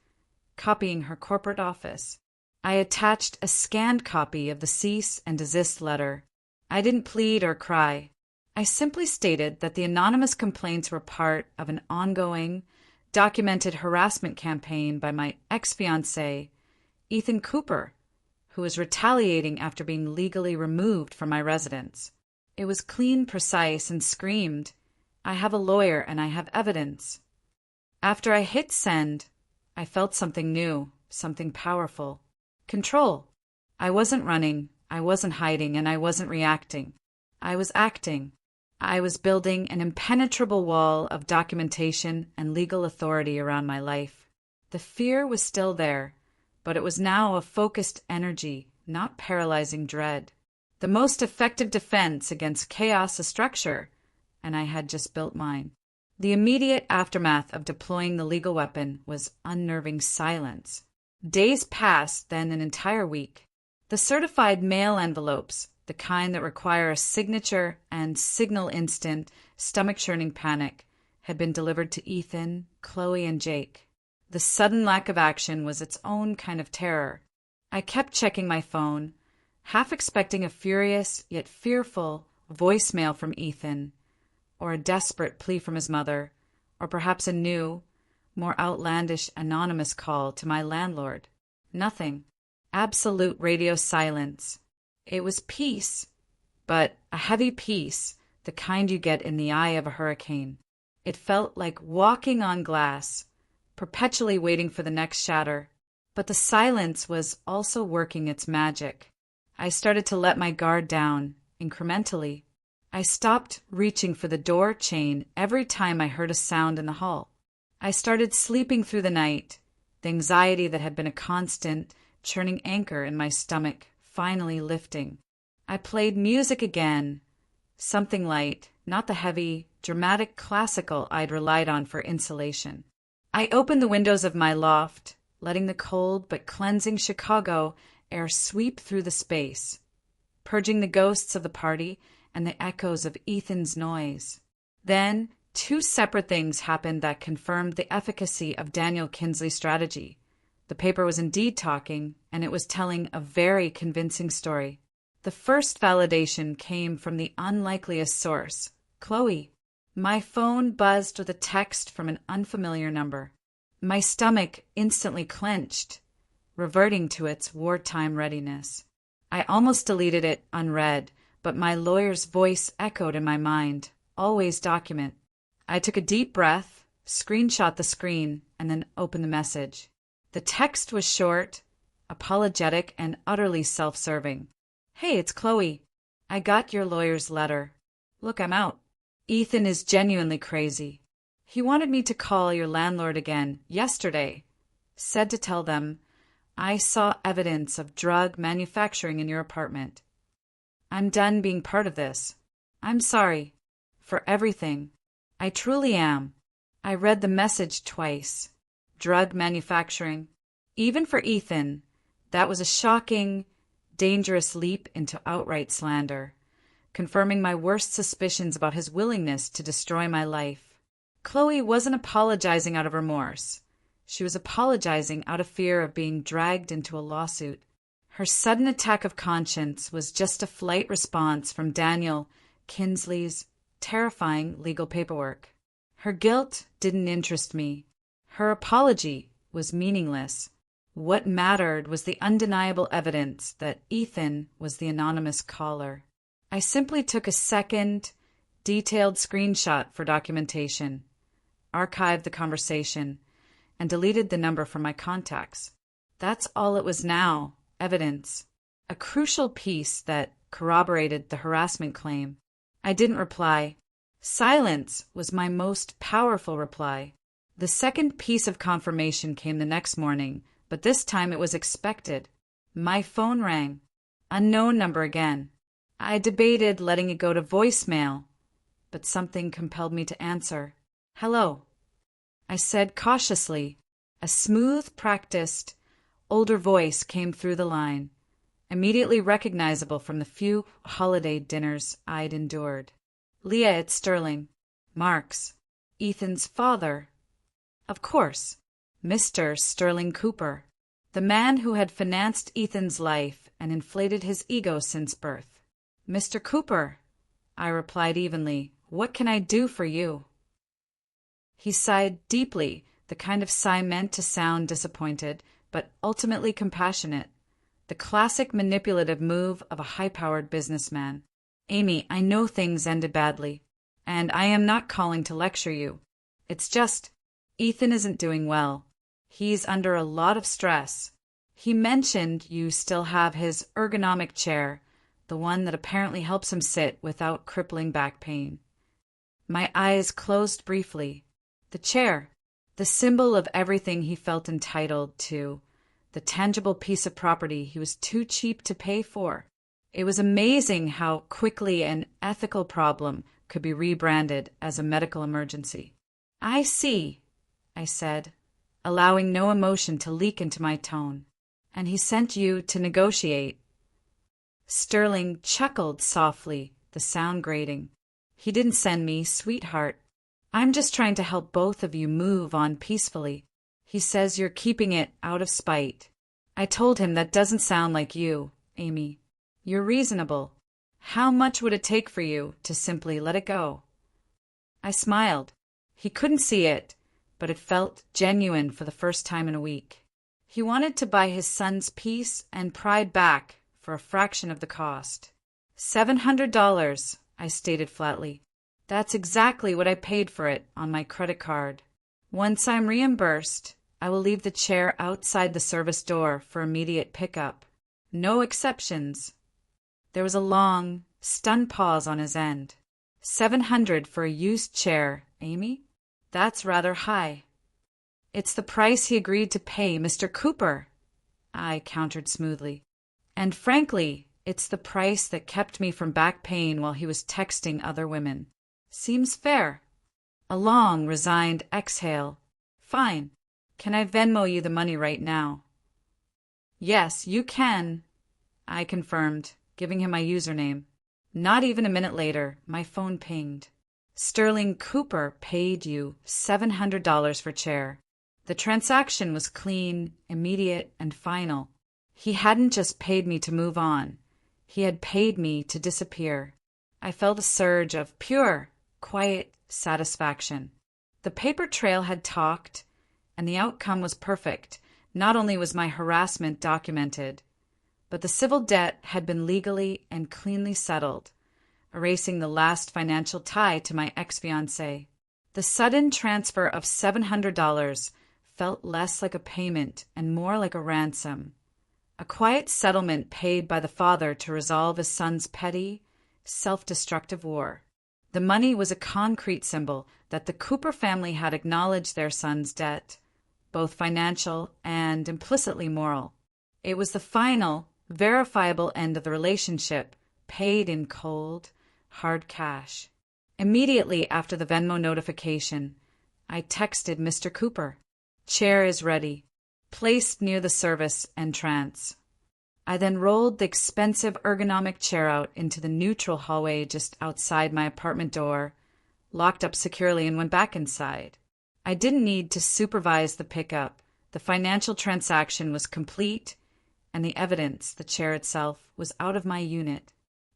copying her corporate office. I attached a scanned copy of the cease and desist letter. I didn't plead or cry. I simply stated that the anonymous complaints were part of an ongoing, documented harassment campaign by my ex-fiancé, Ethan Cooper, who was retaliating after being legally removed from my residence. It was clean, precise, and screamed, "I have a lawyer and I have evidence." After I hit send, I felt something new, something powerful. Control. I wasn't running, I wasn't hiding, and I wasn't reacting. I was acting. I was building an impenetrable wall of documentation and legal authority around my life. The fear was still there, but it was now a focused energy, not paralyzing dread. The most effective defense against chaos a structure, and I had just built mine. The immediate aftermath of deploying the legal weapon was unnerving silence. Days passed, then an entire week. The certified mail envelopes, the kind that require a signature and signal instant, stomach-churning panic, had been delivered to Ethan, Chloe, and Jake. The sudden lack of action was its own kind of terror. I kept checking my phone, half expecting a furious yet fearful voicemail from Ethan, or a desperate plea from his mother, or perhaps a new, more outlandish anonymous call to my landlord. Nothing. Absolute radio silence. It was peace, but a heavy peace, the kind you get in the eye of a hurricane. It felt like walking on glass, perpetually waiting for the next shatter. But the silence was also working its magic. I started to let my guard down, incrementally. I stopped reaching for the door chain every time I heard a sound in the hall. I started sleeping through the night, the anxiety that had been a constant, churning anchor in my stomach finally lifting. I played music again, something light, not the heavy, dramatic classical I'd relied on for insulation. I opened the windows of my loft, letting the cold but cleansing Chicago air sweep through the space, purging the ghosts of the party and the echoes of Ethan's noise. Then, two separate things happened that confirmed the efficacy of Daniel Kinsley's strategy. The paper was indeed talking, and it was telling a very convincing story. The first validation came from the unlikeliest source, Chloe. My phone buzzed with a text from an unfamiliar number. My stomach instantly clenched, reverting to its wartime readiness. I almost deleted it unread, but my lawyer's voice echoed in my mind. Always document. I took a deep breath, screenshot the screen, and then opened the message. The text was short, apologetic, and utterly self-serving. "Hey, it's Chloe. I got your lawyer's letter. Look, I'm out. Ethan is genuinely crazy. He wanted me to call your landlord again yesterday. Said to tell them I saw evidence of drug manufacturing in your apartment. I'm done being part of this. I'm sorry. For everything. I truly am." I read the message twice. Drug manufacturing. Even for Ethan, that was a shocking, dangerous leap into outright slander, confirming my worst suspicions about his willingness to destroy my life. Chloe wasn't apologizing out of remorse. She was apologizing out of fear of being dragged into a lawsuit. Her sudden attack of conscience was just a flight response from Daniel Kinsley's terrifying legal paperwork. Her guilt didn't interest me. Her apology was meaningless. What mattered was the undeniable evidence that Ethan was the anonymous caller. I simply took a second, detailed screenshot for documentation, archived the conversation, and deleted the number from my contacts. That's all it was now, evidence. A crucial piece that corroborated the harassment claim. I didn't reply. Silence was my most powerful reply. The second piece of confirmation came the next morning, but this time it was expected. My phone rang. Unknown number again. I debated letting it go to voicemail, but something compelled me to answer. Hello, I said cautiously. A smooth, practiced, older voice came through the line, immediately recognizable from the few holiday dinners I'd endured. Leah, it's Sterling. Mark's. Ethan's father. Of course, Mr. Sterling Cooper, the man who had financed Ethan's life and inflated his ego since birth. Mr. Cooper, I replied evenly, what can I do for you? He sighed deeply, the kind of sigh meant to sound disappointed, but ultimately compassionate. The classic manipulative move of a high-powered businessman. Amy, I know things ended badly, and I am not calling to lecture you. It's just, Ethan isn't doing well. He's under a lot of stress. He mentioned you still have his ergonomic chair, the one that apparently helps him sit without crippling back pain. My eyes closed briefly. The chair, the symbol of everything he felt entitled to, the tangible piece of property he was too cheap to pay for. It was amazing how quickly an ethical problem could be rebranded as a medical emergency. I see, I said, allowing no emotion to leak into my tone. And he sent you to negotiate. Sterling chuckled softly, the sound grating. He didn't send me, sweetheart. I'm just trying to help both of you move on peacefully. He says you're keeping it out of spite. I told him that doesn't sound like you, Amy. You're reasonable. How much would it take for you to simply let it go? I smiled. He couldn't see it, but it felt genuine for the first time in a week. He wanted to buy his son's peace and pride back for a fraction of the cost. $700, I stated flatly. That's exactly what I paid for it on my credit card. Once I'm reimbursed, I will leave the chair outside the service door for immediate pickup. No exceptions. There was a long, stunned pause on his end. $700 for a used chair, Amy? That's rather high. It's the price he agreed to pay Mr. Cooper, I countered smoothly. And frankly, it's the price that kept me from back pain while he was texting other women. Seems fair. A long, resigned exhale. Fine. Can I Venmo you the money right now? Yes, you can, I confirmed, giving him my username. Not even a minute later, my phone pinged. Sterling Cooper paid you $700 for chair. The transaction was clean, immediate, and final. He hadn't just paid me to move on. He had paid me to disappear. I felt a surge of pure, quiet satisfaction. The paper trail had talked, and the outcome was perfect. Not only was my harassment documented, but the civil debt had been legally and cleanly settled, erasing the last financial tie to my ex-fiancé. The sudden transfer of $700 felt less like a payment and more like a ransom, a quiet settlement paid by the father to resolve his son's petty, self-destructive war. The money was a concrete symbol that the Cooper family had acknowledged their son's debt, both financial and implicitly moral. It was the final, verifiable end of the relationship, paid in cold, hard cash. Immediately after the Venmo notification, I texted Mr. Cooper. Chair is ready, placed near the service entrance. I then rolled the expensive ergonomic chair out into the neutral hallway just outside my apartment door, locked up securely, and went back inside. I didn't need to supervise the pickup. The financial transaction was complete, and the evidence, the chair itself, was out of my unit.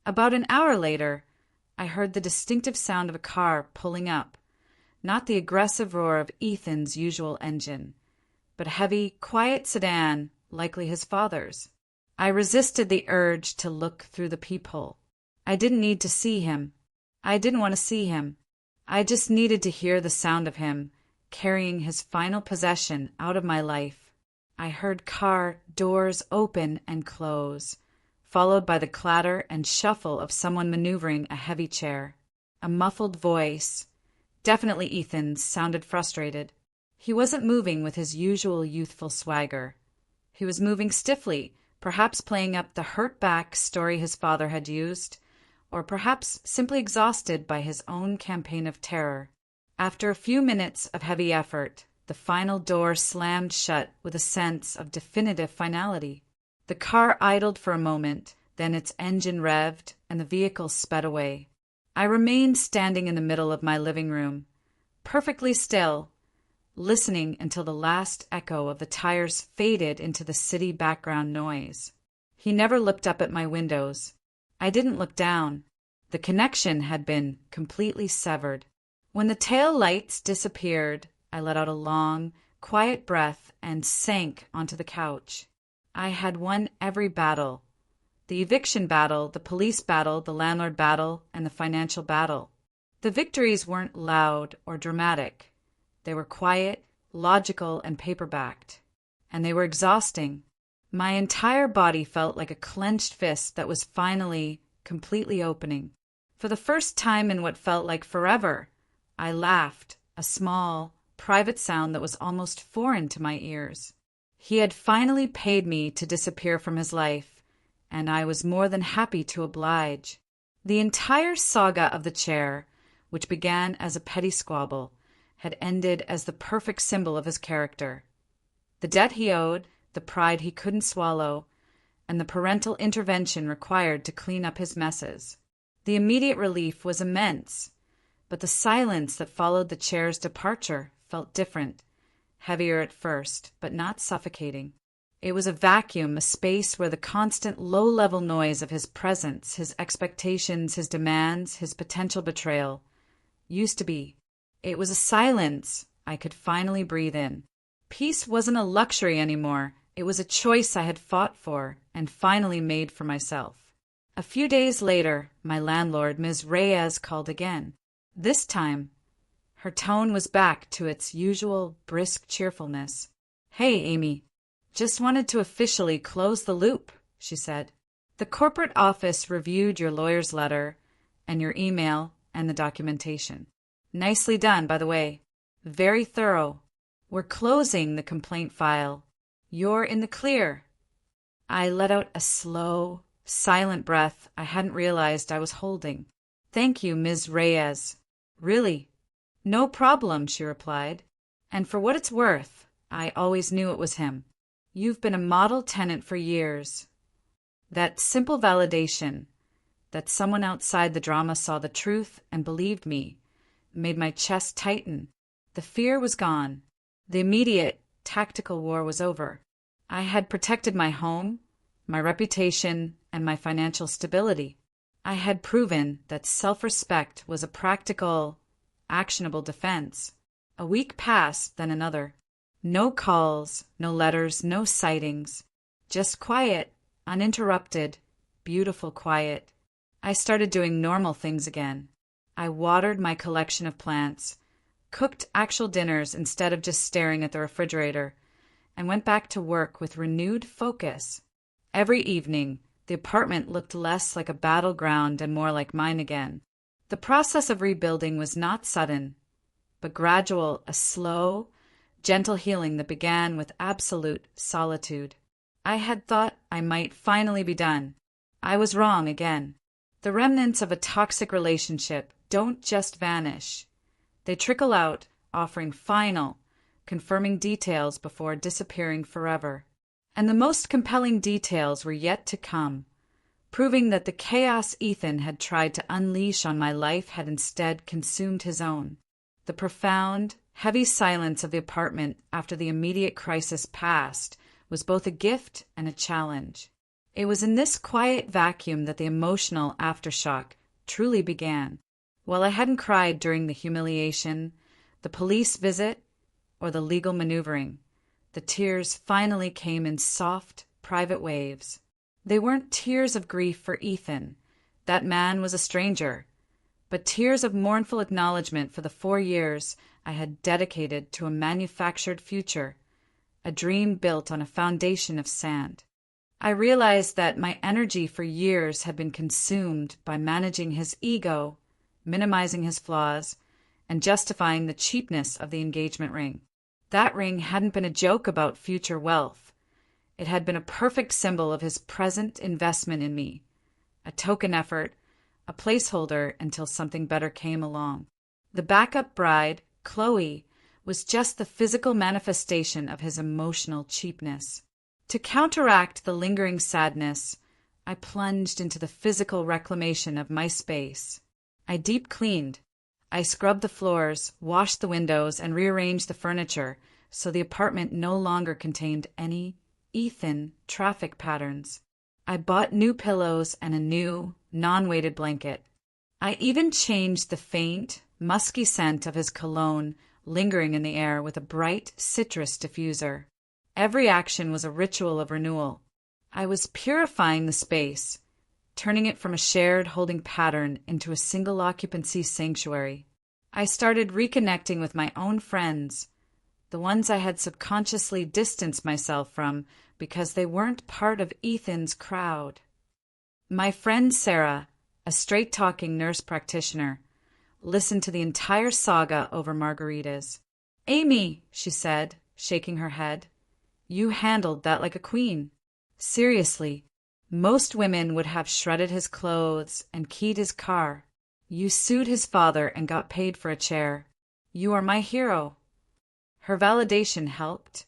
About an hour later, I heard the distinctive sound of a car pulling up. not the aggressive roar of Ethan's usual engine, but a heavy, quiet sedan, likely his father's. I resisted the urge to look through the peephole. I didn't need to see him. I didn't want to see him. I just needed to hear the sound of him carrying his final possession out of my life. I heard car doors open and close, followed by the clatter and shuffle of someone maneuvering a heavy chair. A muffled voice, definitely Ethan's, sounded frustrated. He wasn't moving with his usual youthful swagger. He was moving stiffly, perhaps playing up the hurt-back story his father had used, or perhaps simply exhausted by his own campaign of terror. After a few minutes of heavy effort, the final door slammed shut with a sense of definitive finality. The car idled for a moment, then its engine revved, and the vehicle sped away. I remained standing in the middle of my living room, perfectly still, listening until the last echo of the tires faded into the city background noise. He never looked up at my windows. I didn't look down. The connection had been completely severed. When the tail lights disappeared, I let out a long, quiet breath and sank onto the couch. I had won every battle. The eviction battle, the police battle, the landlord battle, and the financial battle. The victories weren't loud or dramatic. They were quiet, logical, and paper-backed. And they were exhausting. My entire body felt like a clenched fist that was finally, completely opening. For the first time in what felt like forever, I laughed, a small, private sound that was almost foreign to my ears. He had finally paid me to disappear from his life, and I was more than happy to oblige. The entire saga of the chair, which began as a petty squabble, had ended as the perfect symbol of his character. The debt he owed, the pride he couldn't swallow, and the parental intervention required to clean up his messes. The immediate relief was immense, but the silence that followed the chair's departure felt different, heavier at first, but not suffocating. It was a vacuum, a space where the constant low-level noise of his presence, his expectations, his demands, his potential betrayal, used to be. It was a silence I could finally breathe in. Peace wasn't a luxury anymore. It was a choice I had fought for and finally made for myself. A few days later, my landlord, Ms. Reyes, called again. This time, her tone was back to its usual brisk cheerfulness. "Hey, Amy. Just wanted to officially close the loop," she said. "The corporate office reviewed your lawyer's letter and your email and the documentation. Nicely done, by the way. Very thorough. We're closing the complaint file. You're in the clear." I let out a slow, silent breath I hadn't realized I was holding. "Thank you, Ms. Reyes. Really." "No problem," she replied. "And for what it's worth, I always knew it was him. You've been a model tenant for years." That simple validation, that someone outside the drama saw the truth and believed me, made my chest tighten. The fear was gone. The immediate, tactical war was over. I had protected my home, my reputation, and my financial stability. I had proven that self-respect was a practical, actionable defense. A week passed, then another. No calls, no letters, no sightings. Just quiet, uninterrupted, beautiful quiet. I started doing normal things again. I watered my collection of plants, cooked actual dinners instead of just staring at the refrigerator, and went back to work with renewed focus. Every evening, the apartment looked less like a battleground and more like mine again. The process of rebuilding was not sudden, but gradual, a slow, gentle healing that began with absolute solitude. I had thought I might finally be done. I was wrong again. The remnants of a toxic relationship don't just vanish. They trickle out, offering final, confirming details before disappearing forever. And the most compelling details were yet to come, proving that the chaos Ethan had tried to unleash on my life had instead consumed his own. The profound, heavy silence of the apartment after the immediate crisis passed was both a gift and a challenge. It was in this quiet vacuum that the emotional aftershock truly began. While I hadn't cried during the humiliation, The police visit or the legal maneuvering. The tears finally came in soft, private waves. They weren't tears of grief for Ethan. That man was a stranger. But tears of mournful acknowledgement for the 4 years I had dedicated to a manufactured future, a dream built on a foundation of sand. I realized that my energy for years had been consumed by managing his ego, minimizing his flaws, and justifying the cheapness of the engagement ring. That ring hadn't been a joke about future wealth. It had been a perfect symbol of his present investment in me, a token effort, a placeholder until something better came along. The backup bride, Chloe, was just the physical manifestation of his emotional cheapness. To counteract the lingering sadness, I plunged into the physical reclamation of my space. I deep cleaned. I scrubbed the floors, washed the windows, and rearranged the furniture so the apartment no longer contained any Ethan traffic patterns. I bought new pillows and a new, non-weighted blanket. I even changed the faint, musky scent of his cologne lingering in the air with a bright citrus diffuser. Every action was a ritual of renewal. I was purifying the space, turning it from a shared holding pattern into a single occupancy sanctuary. I started reconnecting with my own friends, the ones I had subconsciously distanced myself from because they weren't part of Ethan's crowd. My friend Sarah, a straight-talking nurse practitioner, listened to the entire saga over margaritas. "Amy," she said, shaking her head, "you handled that like a queen. Seriously, most women would have shredded his clothes and keyed his car. You sued his father and got paid for a chair. You are my hero." Her validation helped,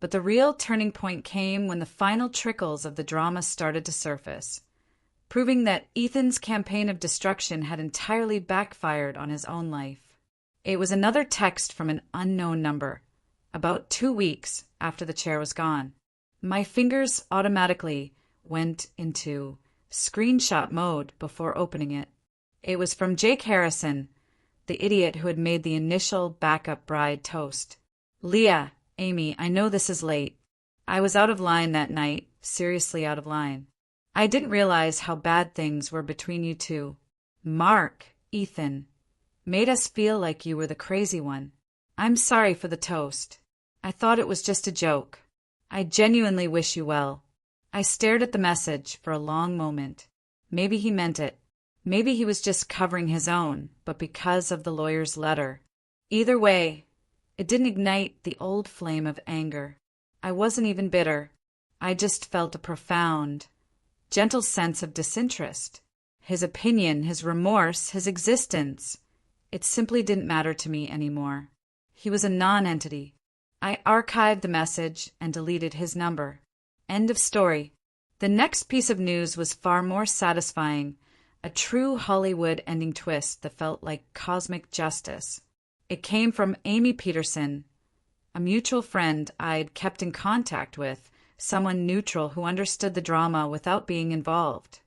but the real turning point came when the final trickles of the drama started to surface, proving that Ethan's campaign of destruction had entirely backfired on his own life. It was another text from an unknown number, about 2 weeks after the chair was gone. My fingers automatically went into screenshot mode before opening it. It was from Jake Harrison, the idiot who had made the initial backup bride toast. "Leah, Amy, I know this is late. I was out of line that night, seriously out of line. I didn't realize how bad things were between you two. Mark, Ethan, made us feel like you were the crazy one. I'm sorry for the toast. I thought it was just a joke. I genuinely wish you well." I stared at the message for a long moment. Maybe he meant it. Maybe he was just covering his own, but because of the lawyer's letter. Either way, it didn't ignite the old flame of anger. I wasn't even bitter. I just felt a profound, gentle sense of disinterest. His opinion, his remorse, his existence. It simply didn't matter to me anymore. He was a non-entity. I archived the message and deleted his number. End of story. The next piece of news was far more satisfying, a true Hollywood ending twist that felt like cosmic justice. It came from Amy Peterson, a mutual friend I'd kept in contact with, someone neutral who understood the drama without being involved.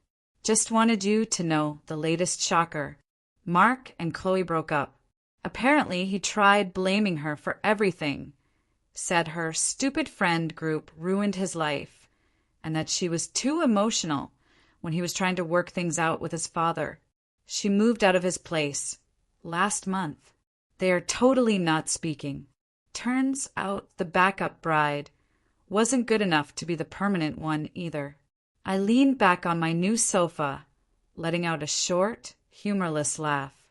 "Just wanted you to know the latest shocker. Mark and Chloe broke up. Apparently he tried blaming her for everything, said her stupid friend group ruined his life, and that she was too emotional when he was trying to work things out with his father. She moved out of his place last month. They are totally not speaking. Turns out the backup bride wasn't good enough to be the permanent one either." I leaned back on my new sofa, letting out a short, humorless laugh.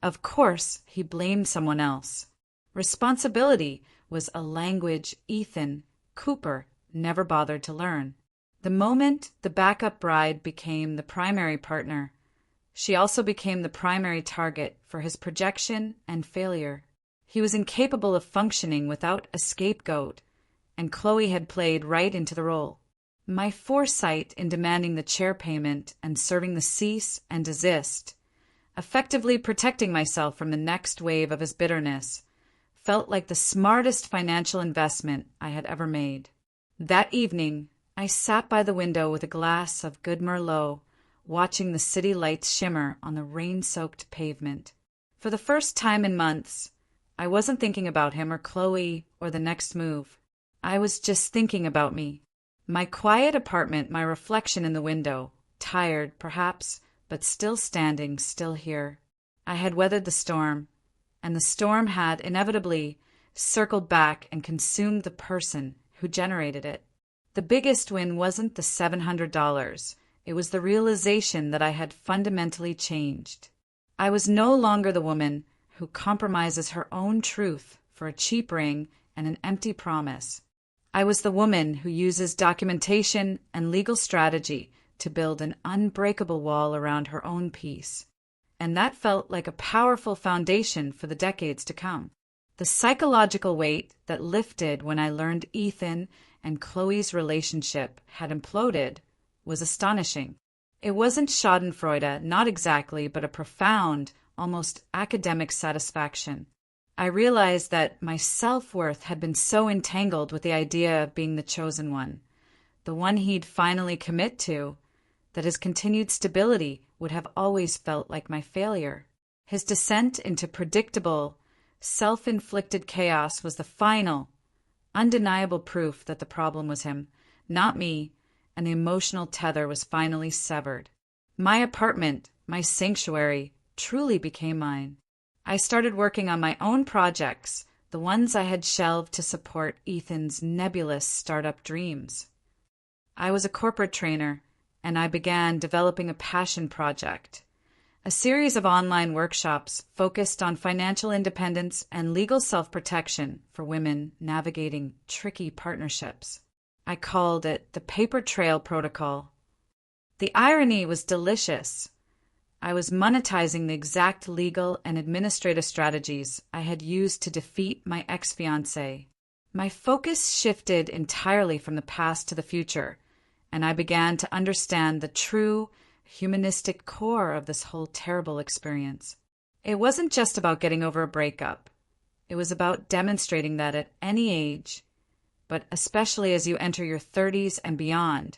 Of course, he blamed someone else. Responsibility was a language Ethan Cooper never bothered to learn. The moment the backup bride became the primary partner, she also became the primary target for his projection and failure. He was incapable of functioning without a scapegoat, and Chloe had played right into the role. My foresight in demanding the chair payment and serving the cease and desist, effectively protecting myself from the next wave of his bitterness, felt like the smartest financial investment I had ever made. That evening, I sat by the window with a glass of good Merlot, watching the city lights shimmer on the rain-soaked pavement. For the first time in months, I wasn't thinking about him or Chloe or the next move. I was just thinking about me. My quiet apartment, my reflection in the window, tired, perhaps, but still standing, still here. I had weathered the storm, and the storm had inevitably circled back and consumed the person who generated it. The biggest win wasn't the $700. It was the realization that I had fundamentally changed. I was no longer the woman who compromises her own truth for a cheap ring and an empty promise. I was the woman who uses documentation and legal strategy to build an unbreakable wall around her own peace. And that felt like a powerful foundation for the decades to come. The psychological weight that lifted when I learned Ethan and Chloe's relationship had imploded was astonishing. It wasn't schadenfreude, not exactly, but a profound, almost academic satisfaction. I realized that my self-worth had been so entangled with the idea of being the chosen one, the one he'd finally commit to, that his continued stability would have always felt like my failure. His descent into predictable, self-inflicted chaos was the final, undeniable proof that the problem was him, not me, and the emotional tether was finally severed. My apartment, my sanctuary, truly became mine. I started working on my own projects, the ones I had shelved to support Ethan's nebulous startup dreams. I was a corporate trainer, and I began developing a passion project, a series of online workshops focused on financial independence and legal self-protection for women navigating tricky partnerships. I called it the Paper Trail Protocol. The irony was delicious. I was monetizing the exact legal and administrative strategies I had used to defeat my ex-fiancé. My focus shifted entirely from the past to the future, and I began to understand the true humanistic core of this whole terrible experience. It wasn't just about getting over a breakup. It was about demonstrating that at any age, but especially as you enter your 30s and beyond,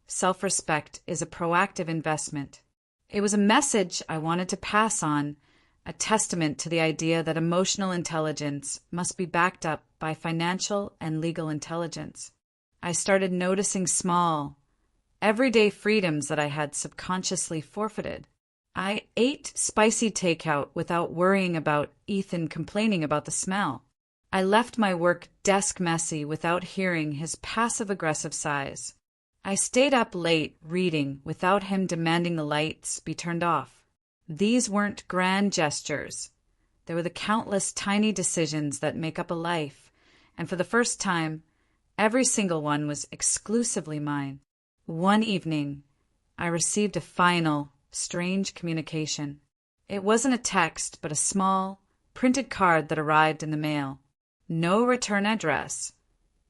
self-respect is a proactive investment. It was a message I wanted to pass on, a testament to the idea that emotional intelligence must be backed up by financial and legal intelligence. I started noticing small, everyday freedoms that I had subconsciously forfeited. I ate spicy takeout without worrying about Ethan complaining about the smell. I left my work desk messy without hearing his passive-aggressive sighs. I stayed up late reading without him demanding the lights be turned off. These weren't grand gestures. They were the countless tiny decisions that make up a life, and for the first time, every single one was exclusively mine. One evening, I received a final, strange communication. It wasn't a text, but a small, printed card that arrived in the mail. No return address,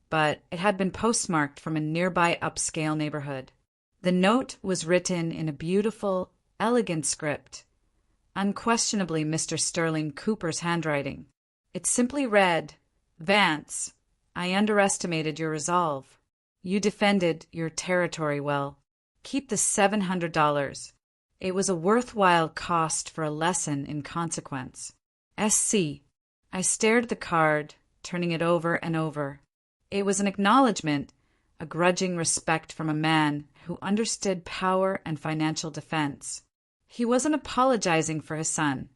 but it had been postmarked from a nearby upscale neighborhood. The note was written in a beautiful, elegant script, unquestionably Mr. Sterling Cooper's handwriting. It simply read, "Vance, I underestimated your resolve. You defended your territory well. Keep the $700. It was a worthwhile cost for a lesson in consequence. SC." I stared at the card, turning it over and over. It was an acknowledgement, a grudging respect from a man who understood power and financial defense. He wasn't apologizing for his son,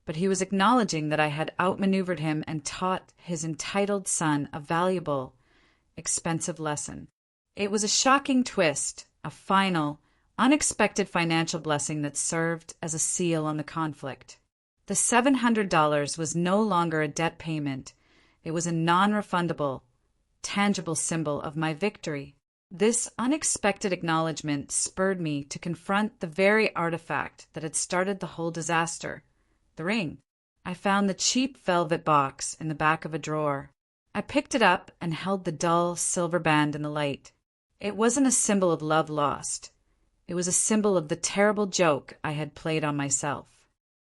but he was acknowledging that I had outmaneuvered him and taught his entitled son a valuable, expensive lesson. It was a shocking twist, a final, unexpected financial blessing that served as a seal on the conflict. The $700 was no longer a debt payment. It was a non-refundable, tangible symbol of my victory. This unexpected acknowledgement spurred me to confront the very artifact that had started the whole disaster, the ring. I found the cheap velvet box in the back of a drawer. I picked it up and held the dull silver band in the light. It wasn't a symbol of love lost. It was a symbol of the terrible joke I had played on myself.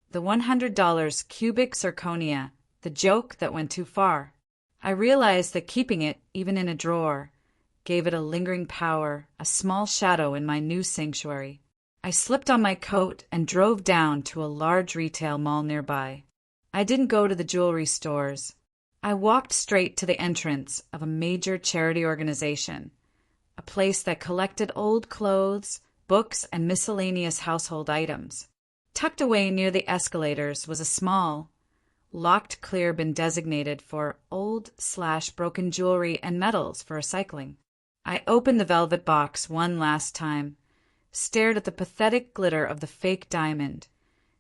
The $100 cubic zirconia, the joke that went too far. I realized that keeping it, even in a drawer, gave it a lingering power, a small shadow in my new sanctuary. I slipped on my coat and drove down to a large retail mall nearby. I didn't go to the jewelry stores. I walked straight to the entrance of a major charity organization, a place that collected old clothes, books, and miscellaneous household items. Tucked away near the escalators was a small, locked clear bin designated for old/broken jewelry and metals for recycling. I opened the velvet box one last time, stared at the pathetic glitter of the fake diamond,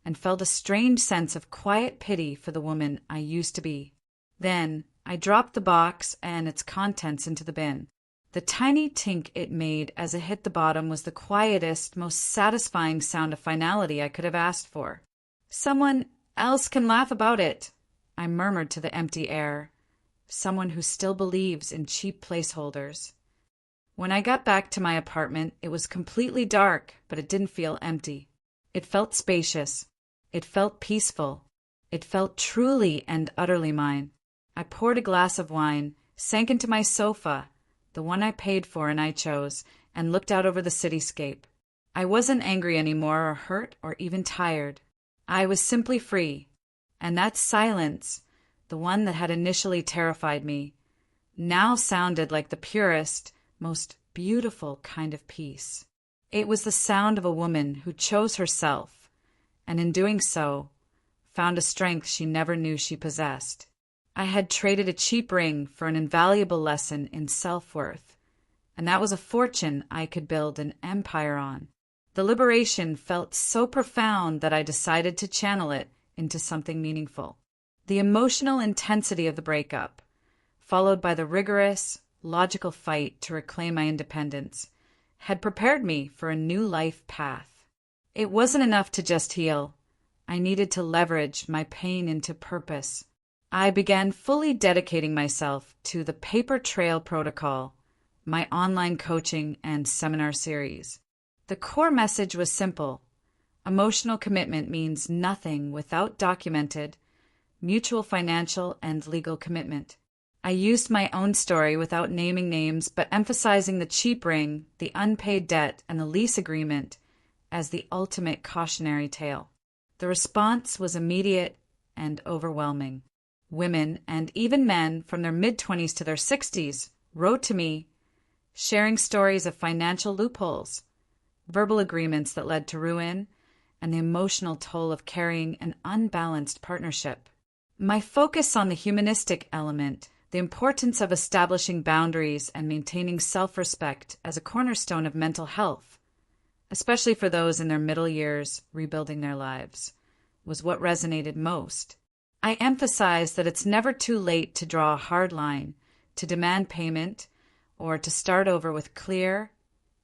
and felt a strange sense of quiet pity for the woman I used to be. Then I dropped the box and its contents into the bin. The tiny tink it made as it hit the bottom was the quietest, most satisfying sound of finality I could have asked for. "Someone else can laugh about it," I murmured to the empty air. Someone who still believes in cheap placeholders. When I got back to my apartment, it was completely dark, but it didn't feel empty. It felt spacious. It felt peaceful. It felt truly and utterly mine. I poured a glass of wine, sank into my sofa, the one I paid for and I chose, and looked out over the cityscape. I wasn't angry anymore, or hurt, or even tired. I was simply free. And that silence, the one that had initially terrified me, now sounded like the purest, most beautiful kind of peace. It was the sound of a woman who chose herself, and in doing so, found a strength she never knew she possessed. I had traded a cheap ring for an invaluable lesson in self-worth, and that was a fortune I could build an empire on. The liberation felt so profound that I decided to channel it into something meaningful. The emotional intensity of the breakup, followed by the rigorous, logical fight to reclaim my independence, had prepared me for a new life path. It wasn't enough to just heal. I needed to leverage my pain into purpose. I began fully dedicating myself to the Paper Trail Protocol, my online coaching and seminar series. The core message was simple. Emotional commitment means nothing without documented, mutual financial and legal commitment. I used my own story without naming names, but emphasizing the cheap ring, the unpaid debt, and the lease agreement as the ultimate cautionary tale. The response was immediate and overwhelming. Women, and even men from their mid-20s to their 60s, wrote to me, sharing stories of financial loopholes, verbal agreements that led to ruin, and the emotional toll of carrying an unbalanced partnership. My focus on the humanistic element, the importance of establishing boundaries and maintaining self-respect as a cornerstone of mental health, especially for those in their middle years rebuilding their lives, was what resonated most. I emphasized that it's never too late to draw a hard line, to demand payment, or to start over with clear,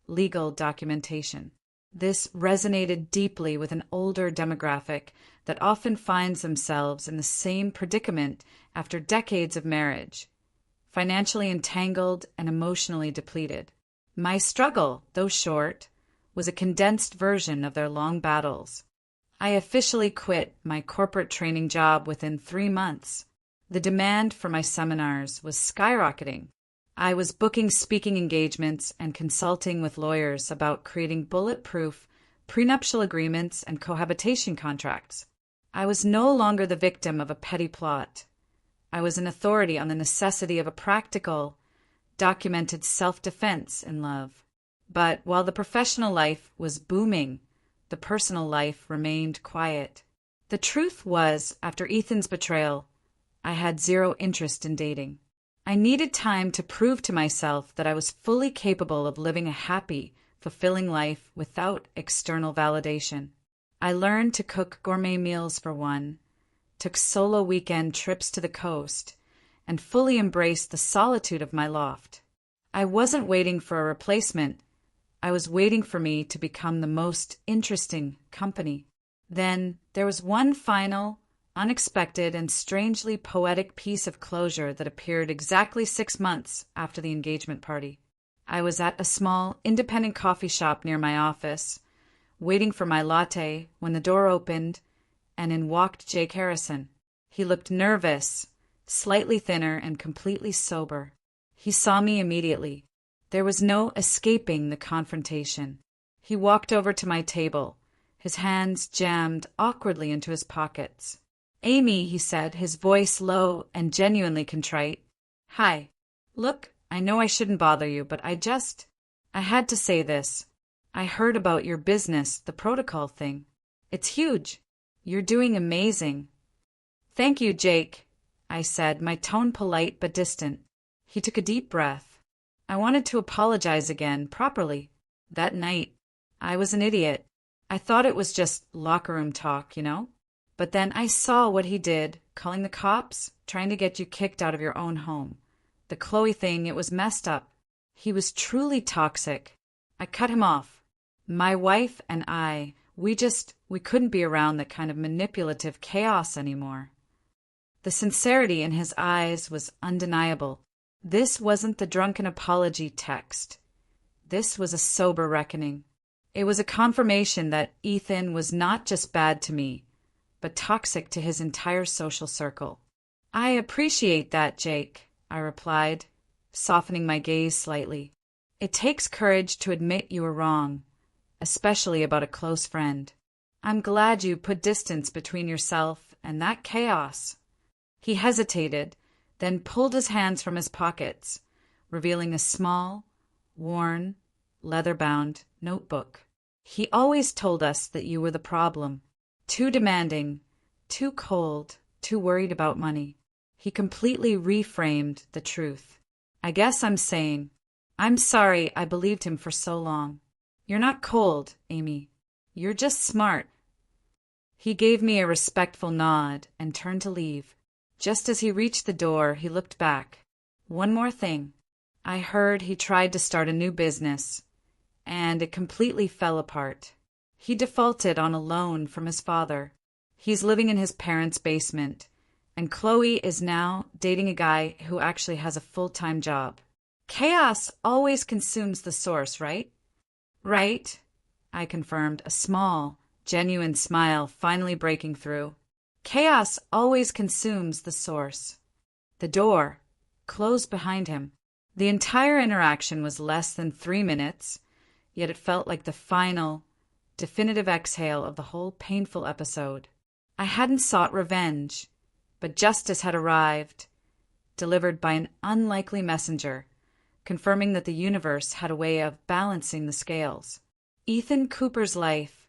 legal documentation. This resonated deeply with an older demographic that often finds themselves in the same predicament after decades of marriage, financially entangled and emotionally depleted. My struggle, though short, was a condensed version of their long battles. I officially quit my corporate training job within 3 months. The demand for my seminars was skyrocketing. I was booking speaking engagements and consulting with lawyers about creating bulletproof prenuptial agreements and cohabitation contracts. I was no longer the victim of a petty plot. I was an authority on the necessity of a practical, documented self-defense in love. But while the professional life was booming, the personal life remained quiet. The truth was, after Ethan's betrayal, I had zero interest in dating. I needed time to prove to myself that I was fully capable of living a happy, fulfilling life without external validation. I learned to cook gourmet meals for one, took solo weekend trips to the coast, and fully embraced the solitude of my loft. I wasn't waiting for a replacement. I was waiting for me to become the most interesting company. Then there was one final, unexpected, and strangely poetic piece of closure that appeared exactly 6 months after the engagement party. I was at a small, independent coffee shop near my office, waiting for my latte when the door opened, and in walked Jake Harrison. He looked nervous, slightly thinner, and completely sober. He saw me immediately. There was no escaping the confrontation. He walked over to my table, his hands jammed awkwardly into his pockets. Amy, he said, his voice low and genuinely contrite. Hi. Look, I know I shouldn't bother you, but I had to say this. I heard about your business, the protocol thing. It's huge. You're doing amazing. Thank you, Jake, I said, my tone polite but distant. He took a deep breath. I wanted to apologize again, properly. That night, I was an idiot. I thought it was just locker room talk, you know? But then I saw what he did, calling the cops, trying to get you kicked out of your own home. The Chloe thing, it was messed up. He was truly toxic. I cut him off. My wife and I, we couldn't be around that kind of manipulative chaos anymore. The sincerity in his eyes was undeniable. This wasn't the drunken apology text. This was a sober reckoning. It was a confirmation that Ethan was not just bad to me, but toxic to his entire social circle. I appreciate that, Jake, I replied, softening my gaze slightly. It takes courage to admit you were wrong, especially about a close friend. I'm glad you put distance between yourself and that chaos. He hesitated, then pulled his hands from his pockets, revealing a small, worn, leather-bound notebook. He always told us that you were the problem. Too demanding, too cold, too worried about money. He completely reframed the truth. I guess I'm saying, I'm sorry I believed him for so long. You're not cold, Amy. You're just smart. He gave me a respectful nod and turned to leave. Just as he reached the door, he looked back. One more thing. I heard he tried to start a new business, and it completely fell apart. He defaulted on a loan from his father. He's living in his parents' basement, and Chloe is now dating a guy who actually has a full-time job. Chaos always consumes the source, right? Right, I confirmed, a small, genuine smile finally breaking through. Chaos always consumes the source. The door closed behind him. The entire interaction was less than 3 minutes, yet it felt like the final, definitive exhale of the whole painful episode. I hadn't sought revenge, but justice had arrived, delivered by an unlikely messenger, confirming that the universe had a way of balancing the scales. Ethan Cooper's life,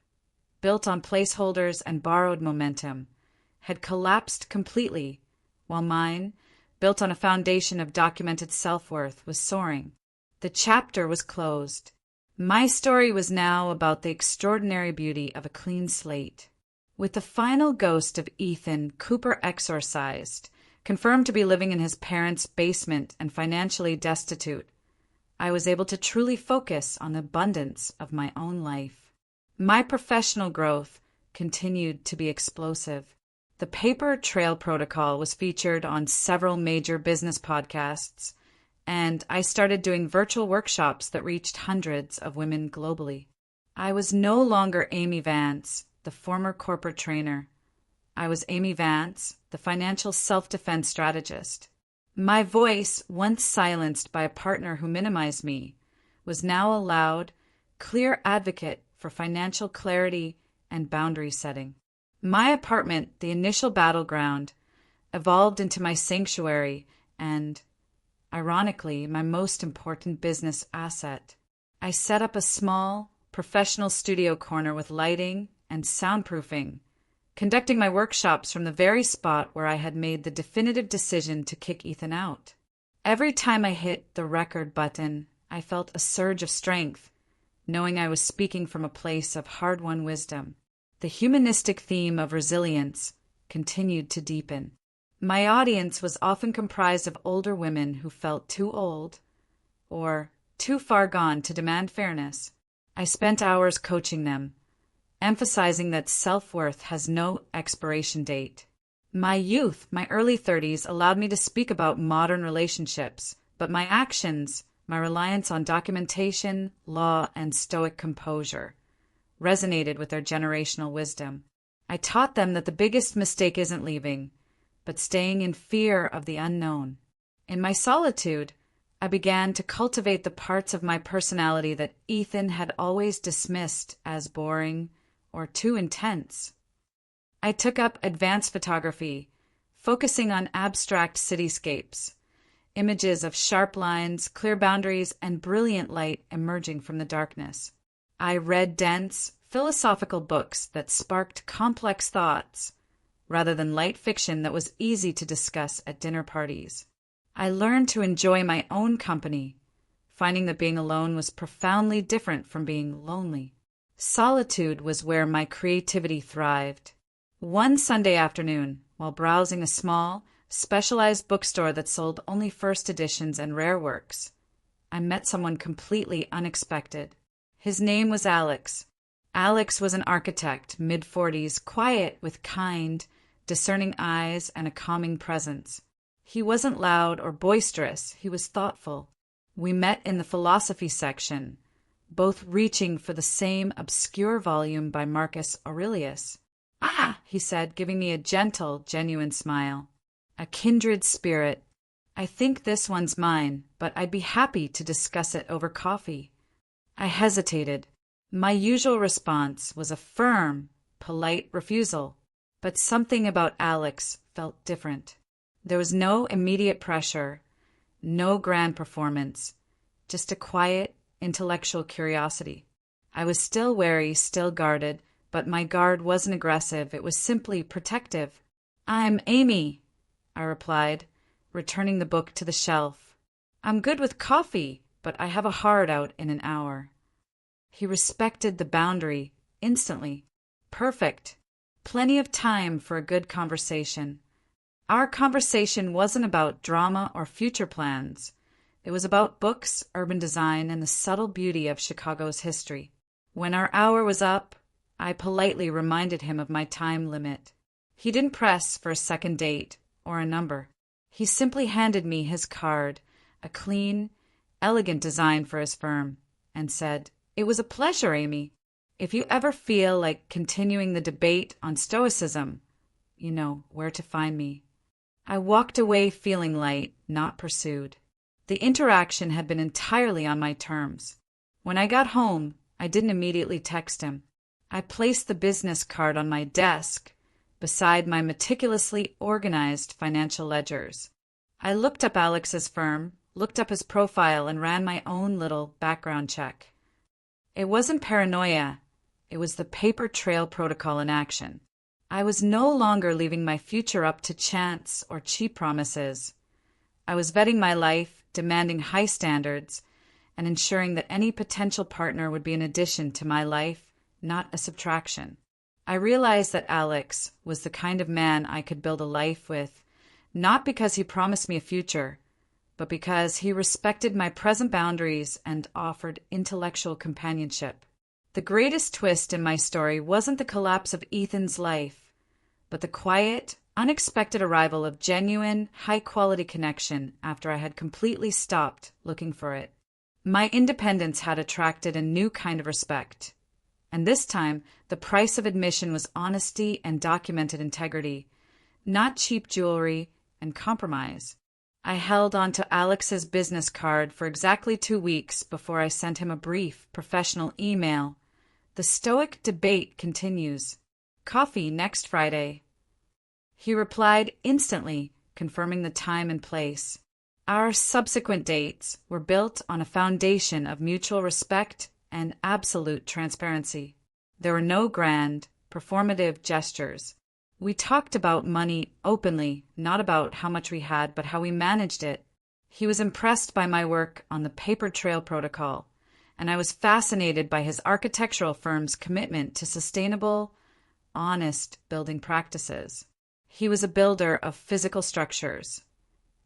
built on placeholders and borrowed momentum, had collapsed completely, while mine, built on a foundation of documented self-worth, was soaring. The chapter was closed. My story was now about the extraordinary beauty of a clean slate. With the final ghost of Ethan Cooper exorcised, confirmed to be living in his parents' basement and financially destitute, I was able to truly focus on the abundance of my own life. My professional growth continued to be explosive. The paper trail protocol was featured on several major business podcasts, and I started doing virtual workshops that reached hundreds of women globally. I was no longer Amy Vance, the former corporate trainer. I was Amy Vance, the financial self-defense strategist. My voice, once silenced by a partner who minimized me, was now a loud, clear advocate for financial clarity and boundary setting. My apartment, the initial battleground, evolved into my sanctuary and, ironically, my most important business asset. I set up a small, professional studio corner with lighting and soundproofing, conducting my workshops from the very spot where I had made the definitive decision to kick Ethan out. Every time I hit the record button, I felt a surge of strength, knowing I was speaking from a place of hard-won wisdom. The humanistic theme of resilience continued to deepen. My audience was often comprised of older women who felt too old or too far gone to demand fairness. I spent hours coaching them, emphasizing that self-worth has no expiration date. My youth, my early 30s, allowed me to speak about modern relationships, but my actions, my reliance on documentation, law, and stoic composure, resonated with their generational wisdom. I taught them that the biggest mistake isn't leaving, but staying in fear of the unknown. In my solitude, I began to cultivate the parts of my personality that Ethan had always dismissed as boring or too intense. I took up advanced photography, focusing on abstract cityscapes, images of sharp lines, clear boundaries, and brilliant light emerging from the darkness. I read dense, philosophical books that sparked complex thoughts, rather than light fiction that was easy to discuss at dinner parties. I learned to enjoy my own company, finding that being alone was profoundly different from being lonely. Solitude was where my creativity thrived. One Sunday afternoon, while browsing a small, specialized bookstore that sold only first editions and rare works, I met someone completely unexpected. His name was Alex. Alex was an architect, mid-40s, quiet with kind, discerning eyes and a calming presence. He wasn't loud or boisterous, he was thoughtful. We met in the philosophy section, both reaching for the same obscure volume by Marcus Aurelius. "Ah," he said, giving me a gentle, genuine smile. "A kindred spirit. I think this one's mine, but I'd be happy to discuss it over coffee." I hesitated. My usual response was a firm, polite refusal, but something about Alex felt different. There was no immediate pressure, no grand performance, just a quiet, intellectual curiosity. I was still wary, still guarded, but my guard wasn't aggressive, it was simply protective. "I'm Amy," I replied, returning the book to the shelf. "I'm good with coffee, but I have a hard out in an hour." He respected the boundary instantly. Perfect. Plenty of time for a good conversation. Our conversation wasn't about drama or future plans. It was about books, urban design, and the subtle beauty of Chicago's history. When our hour was up, I politely reminded him of my time limit. He didn't press for a second date or a number. He simply handed me his card, a clean, elegant design for his firm, and said, "It was a pleasure, Amy. If you ever feel like continuing the debate on Stoicism, you know where to find me." I walked away feeling light, not pursued. The interaction had been entirely on my terms. When I got home, I didn't immediately text him. I placed the business card on my desk, beside my meticulously organized financial ledgers. I looked up Alex's firm, looked up his profile, and ran my own little background check. It wasn't paranoia. It was the paper trail protocol in action. I was no longer leaving my future up to chance or cheap promises. I was vetting my life, demanding high standards, and ensuring that any potential partner would be an addition to my life, not a subtraction. I realized that Alex was the kind of man I could build a life with, not because he promised me a future, but because he respected my present boundaries and offered intellectual companionship. The greatest twist in my story wasn't the collapse of Ethan's life, but the quiet, unexpected arrival of genuine, high-quality connection after I had completely stopped looking for it. My independence had attracted a new kind of respect. And this time, the price of admission was honesty and documented integrity, not cheap jewelry and compromise. I held on to Alex's business card for exactly 2 weeks before I sent him a brief, professional email. "The Stoic debate continues. Coffee next Friday." He replied instantly, confirming the time and place. Our subsequent dates were built on a foundation of mutual respect and absolute transparency. There were no grand, performative gestures. We talked about money openly, not about how much we had, but how we managed it. He was impressed by my work on the paper trail protocol, and I was fascinated by his architectural firm's commitment to sustainable, honest building practices. He was a builder of physical structures.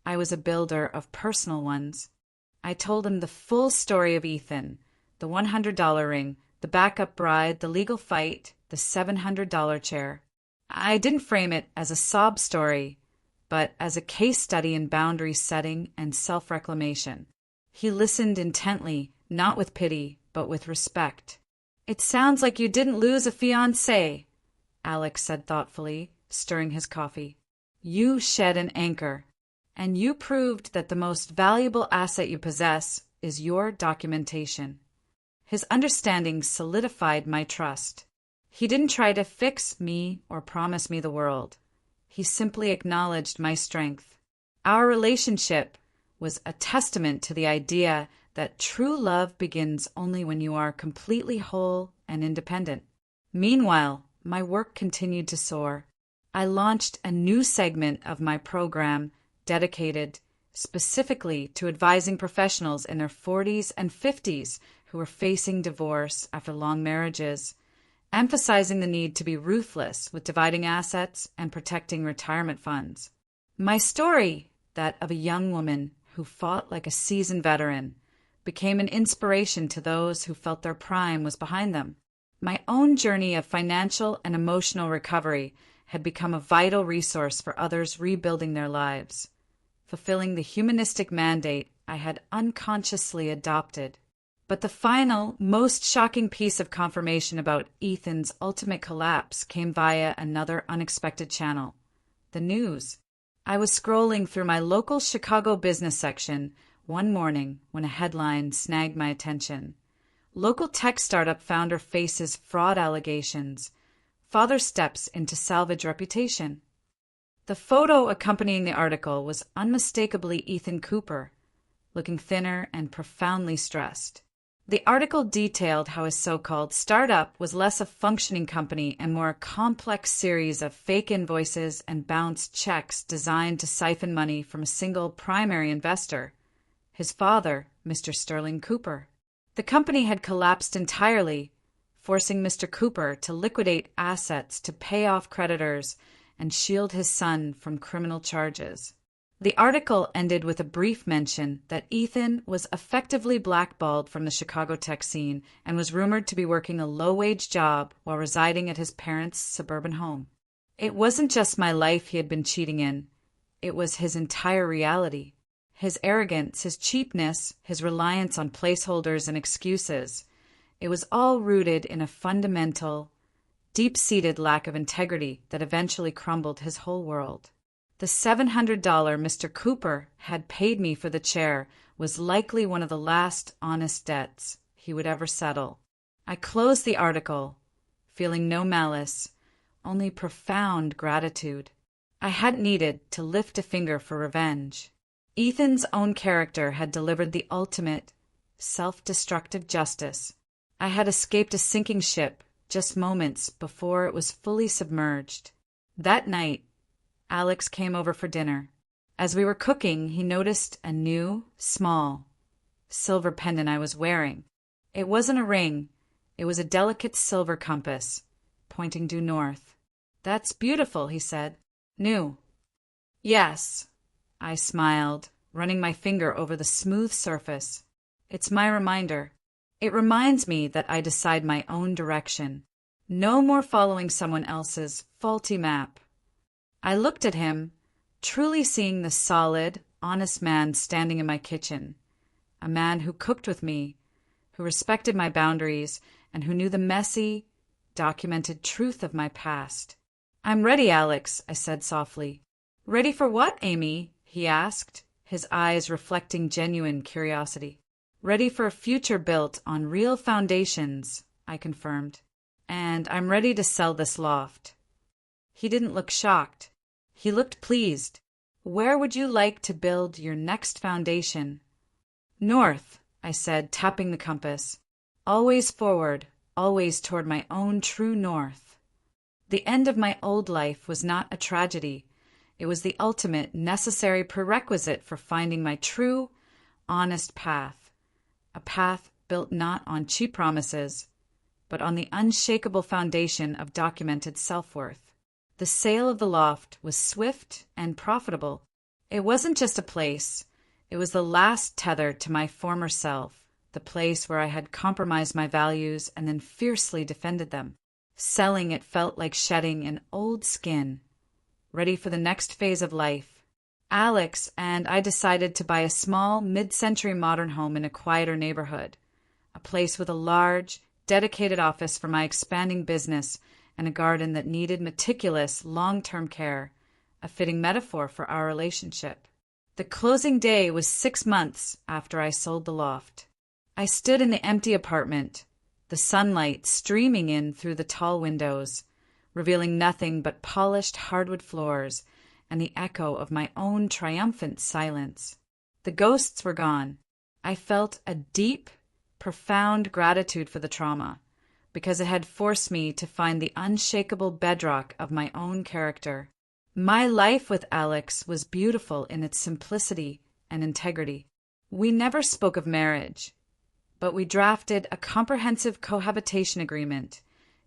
I was a builder of personal ones. I told him the full story of Ethan, the $100 ring, the backup bride, the legal fight, the $700 chair. I didn't frame it as a sob story, but as a case study in boundary setting and self-reclamation. He listened intently, not with pity, but with respect. "It sounds like you didn't lose a fiancé," Alex said thoughtfully, stirring his coffee. "You shed an anchor, and you proved that the most valuable asset you possess is your documentation." His understanding solidified my trust. He didn't try to fix me or promise me the world. He simply acknowledged my strength. Our relationship was a testament to the idea that true love begins only when you are completely whole and independent. Meanwhile, my work continued to soar. I launched a new segment of my program dedicated specifically to advising professionals in their 40s and 50s who were facing divorce after long marriages, emphasizing the need to be ruthless with dividing assets and protecting retirement funds. My story, that of a young woman who fought like a seasoned veteran, became an inspiration to those who felt their prime was behind them. My own journey of financial and emotional recovery had become a vital resource for others rebuilding their lives, fulfilling the humanistic mandate I had unconsciously adopted. But the final, most shocking piece of confirmation about Ethan's ultimate collapse came via another unexpected channel: the news. I was scrolling through my local Chicago business section one morning when a headline snagged my attention. Local tech startup founder faces fraud allegations. Father steps into salvage reputation. The photo accompanying the article was unmistakably Ethan Cooper, looking thinner and profoundly stressed. The article detailed how his so-called startup was less a functioning company and more a complex series of fake invoices and bounced checks designed to siphon money from a single primary investor, his father, Mr. Sterling Cooper. The company had collapsed entirely, forcing Mr. Cooper to liquidate assets to pay off creditors and shield his son from criminal charges. The article ended with a brief mention that Ethan was effectively blackballed from the Chicago tech scene and was rumored to be working a low-wage job while residing at his parents' suburban home. It wasn't just my life he had been cheating in. It was his entire reality. His arrogance, his cheapness, his reliance on placeholders and excuses. It was all rooted in a fundamental, deep-seated lack of integrity that eventually crumbled his whole world. The $700 Mr. Cooper had paid me for the chair was likely one of the last honest debts he would ever settle. I closed the article, feeling no malice, only profound gratitude. I hadn't needed to lift a finger for revenge. Ethan's own character had delivered the ultimate, self-destructive justice. I had escaped a sinking ship just moments before it was fully submerged. That night, Alex came over for dinner. As we were cooking, he noticed a new, small, silver pendant I was wearing. It wasn't a ring. It was a delicate silver compass, pointing due north. "That's beautiful," he said. "New." "Yes," I smiled, running my finger over the smooth surface. "It's my reminder. It reminds me that I decide my own direction. No more following someone else's faulty map." I looked at him, truly seeing the solid, honest man standing in my kitchen, a man who cooked with me, who respected my boundaries, and who knew the messy, documented truth of my past. "I'm ready, Alex," I said softly. "Ready for what, Amy?" he asked, his eyes reflecting genuine curiosity. "Ready for a future built on real foundations," I confirmed. "And I'm ready to sell this loft." He didn't look shocked. He looked pleased. "Where would you like to build your next foundation?" "North," I said, tapping the compass. "Always forward, always toward my own true north." The end of my old life was not a tragedy. It was the ultimate, necessary prerequisite for finding my true, honest path. A path built not on cheap promises, but on the unshakable foundation of documented self-worth. The sale of the loft was swift and profitable. It wasn't just a place. It was the last tether to my former self, the place where I had compromised my values and then fiercely defended them. Selling it felt like shedding an old skin, ready for the next phase of life. Alex and I decided to buy a small, mid-century modern home in a quieter neighborhood, a place with a large, dedicated office for my expanding business and a garden that needed meticulous, long-term care, a fitting metaphor for our relationship. The closing day was 6 months after I sold the loft. I stood in the empty apartment, the sunlight streaming in through the tall windows, revealing nothing but polished hardwood floors and the echo of my own triumphant silence. The ghosts were gone. I felt a deep, profound gratitude for the trauma, because it had forced me to find the unshakable bedrock of my own character. My life with Alex was beautiful in its simplicity and integrity. We never spoke of marriage, but we drafted a comprehensive cohabitation agreement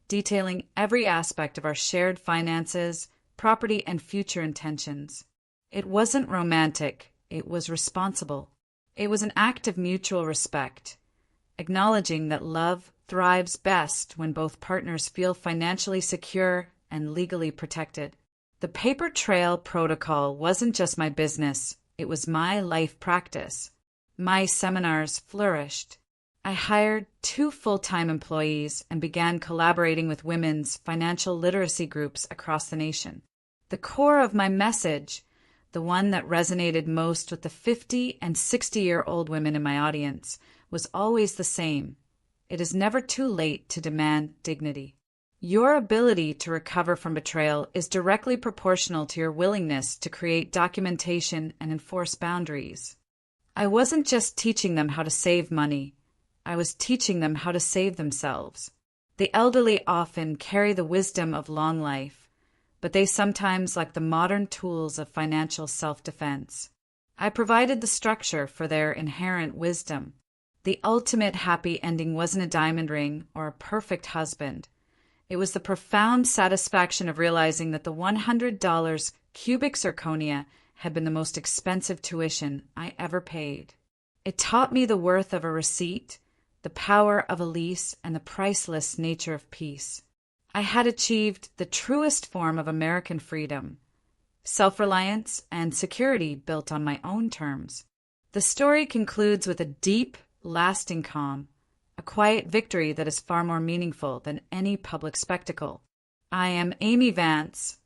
detailing every aspect of our shared finances, property, and future intentions. It wasn't romantic, it was responsible. It was an act of mutual respect, acknowledging that love thrives best when both partners feel financially secure and legally protected. The paper trail protocol wasn't just my business, it was my life practice. My seminars flourished. I hired 2 full-time employees and began collaborating with women's financial literacy groups across the nation. The core of my message, the one that resonated most with the 50 and 60-year-old women in my audience, was always the same. It is never too late to demand dignity. Your ability to recover from betrayal is directly proportional to your willingness to create documentation and enforce boundaries. I wasn't just teaching them how to save money. I was teaching them how to save themselves. The elderly often carry the wisdom of long life, but they sometimes lack the modern tools of financial self-defense. I provided the structure for their inherent wisdom. The ultimate happy ending wasn't a diamond ring or a perfect husband. It was the profound satisfaction of realizing that the $100 cubic zirconia had been the most expensive tuition I ever paid. It taught me the worth of a receipt, the power of a lease, and the priceless nature of peace. I had achieved the truest form of American freedom, self-reliance and security built on my own terms. The story concludes with a deep, lasting calm, a quiet victory that is far more meaningful than any public spectacle. I am Amy Vance,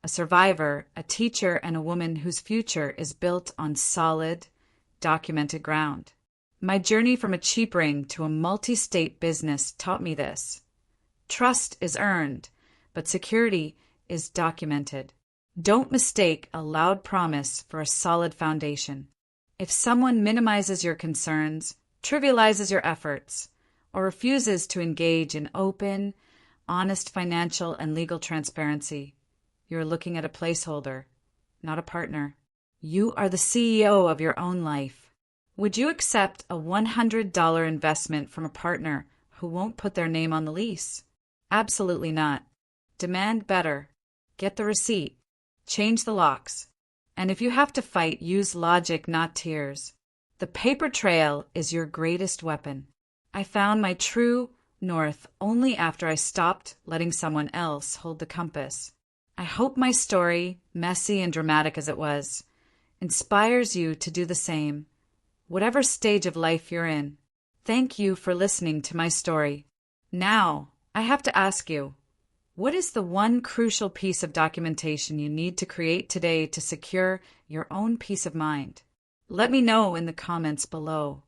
a survivor, a teacher, and a woman whose future is built on solid, documented ground. My journey from a cheap ring to a multi-state business taught me this. Trust is earned, but security is documented. Don't mistake a loud promise for a solid foundation. If someone minimizes your concerns, trivializes your efforts, or refuses to engage in open, honest financial and legal transparency, you're looking at a placeholder, not a partner. You are the CEO of your own life. Would you accept a $100 investment from a partner who won't put their name on the lease? Absolutely not. Demand better. Get the receipt. Change the locks. And if you have to fight, use logic, not tears. The paper trail is your greatest weapon. I found my true north only after I stopped letting someone else hold the compass. I hope my story, messy and dramatic as it was, inspires you to do the same. Whatever stage of life you're in, thank you for listening to my story. Now, I have to ask you, what is the one crucial piece of documentation you need to create today to secure your own peace of mind? Let me know in the comments below.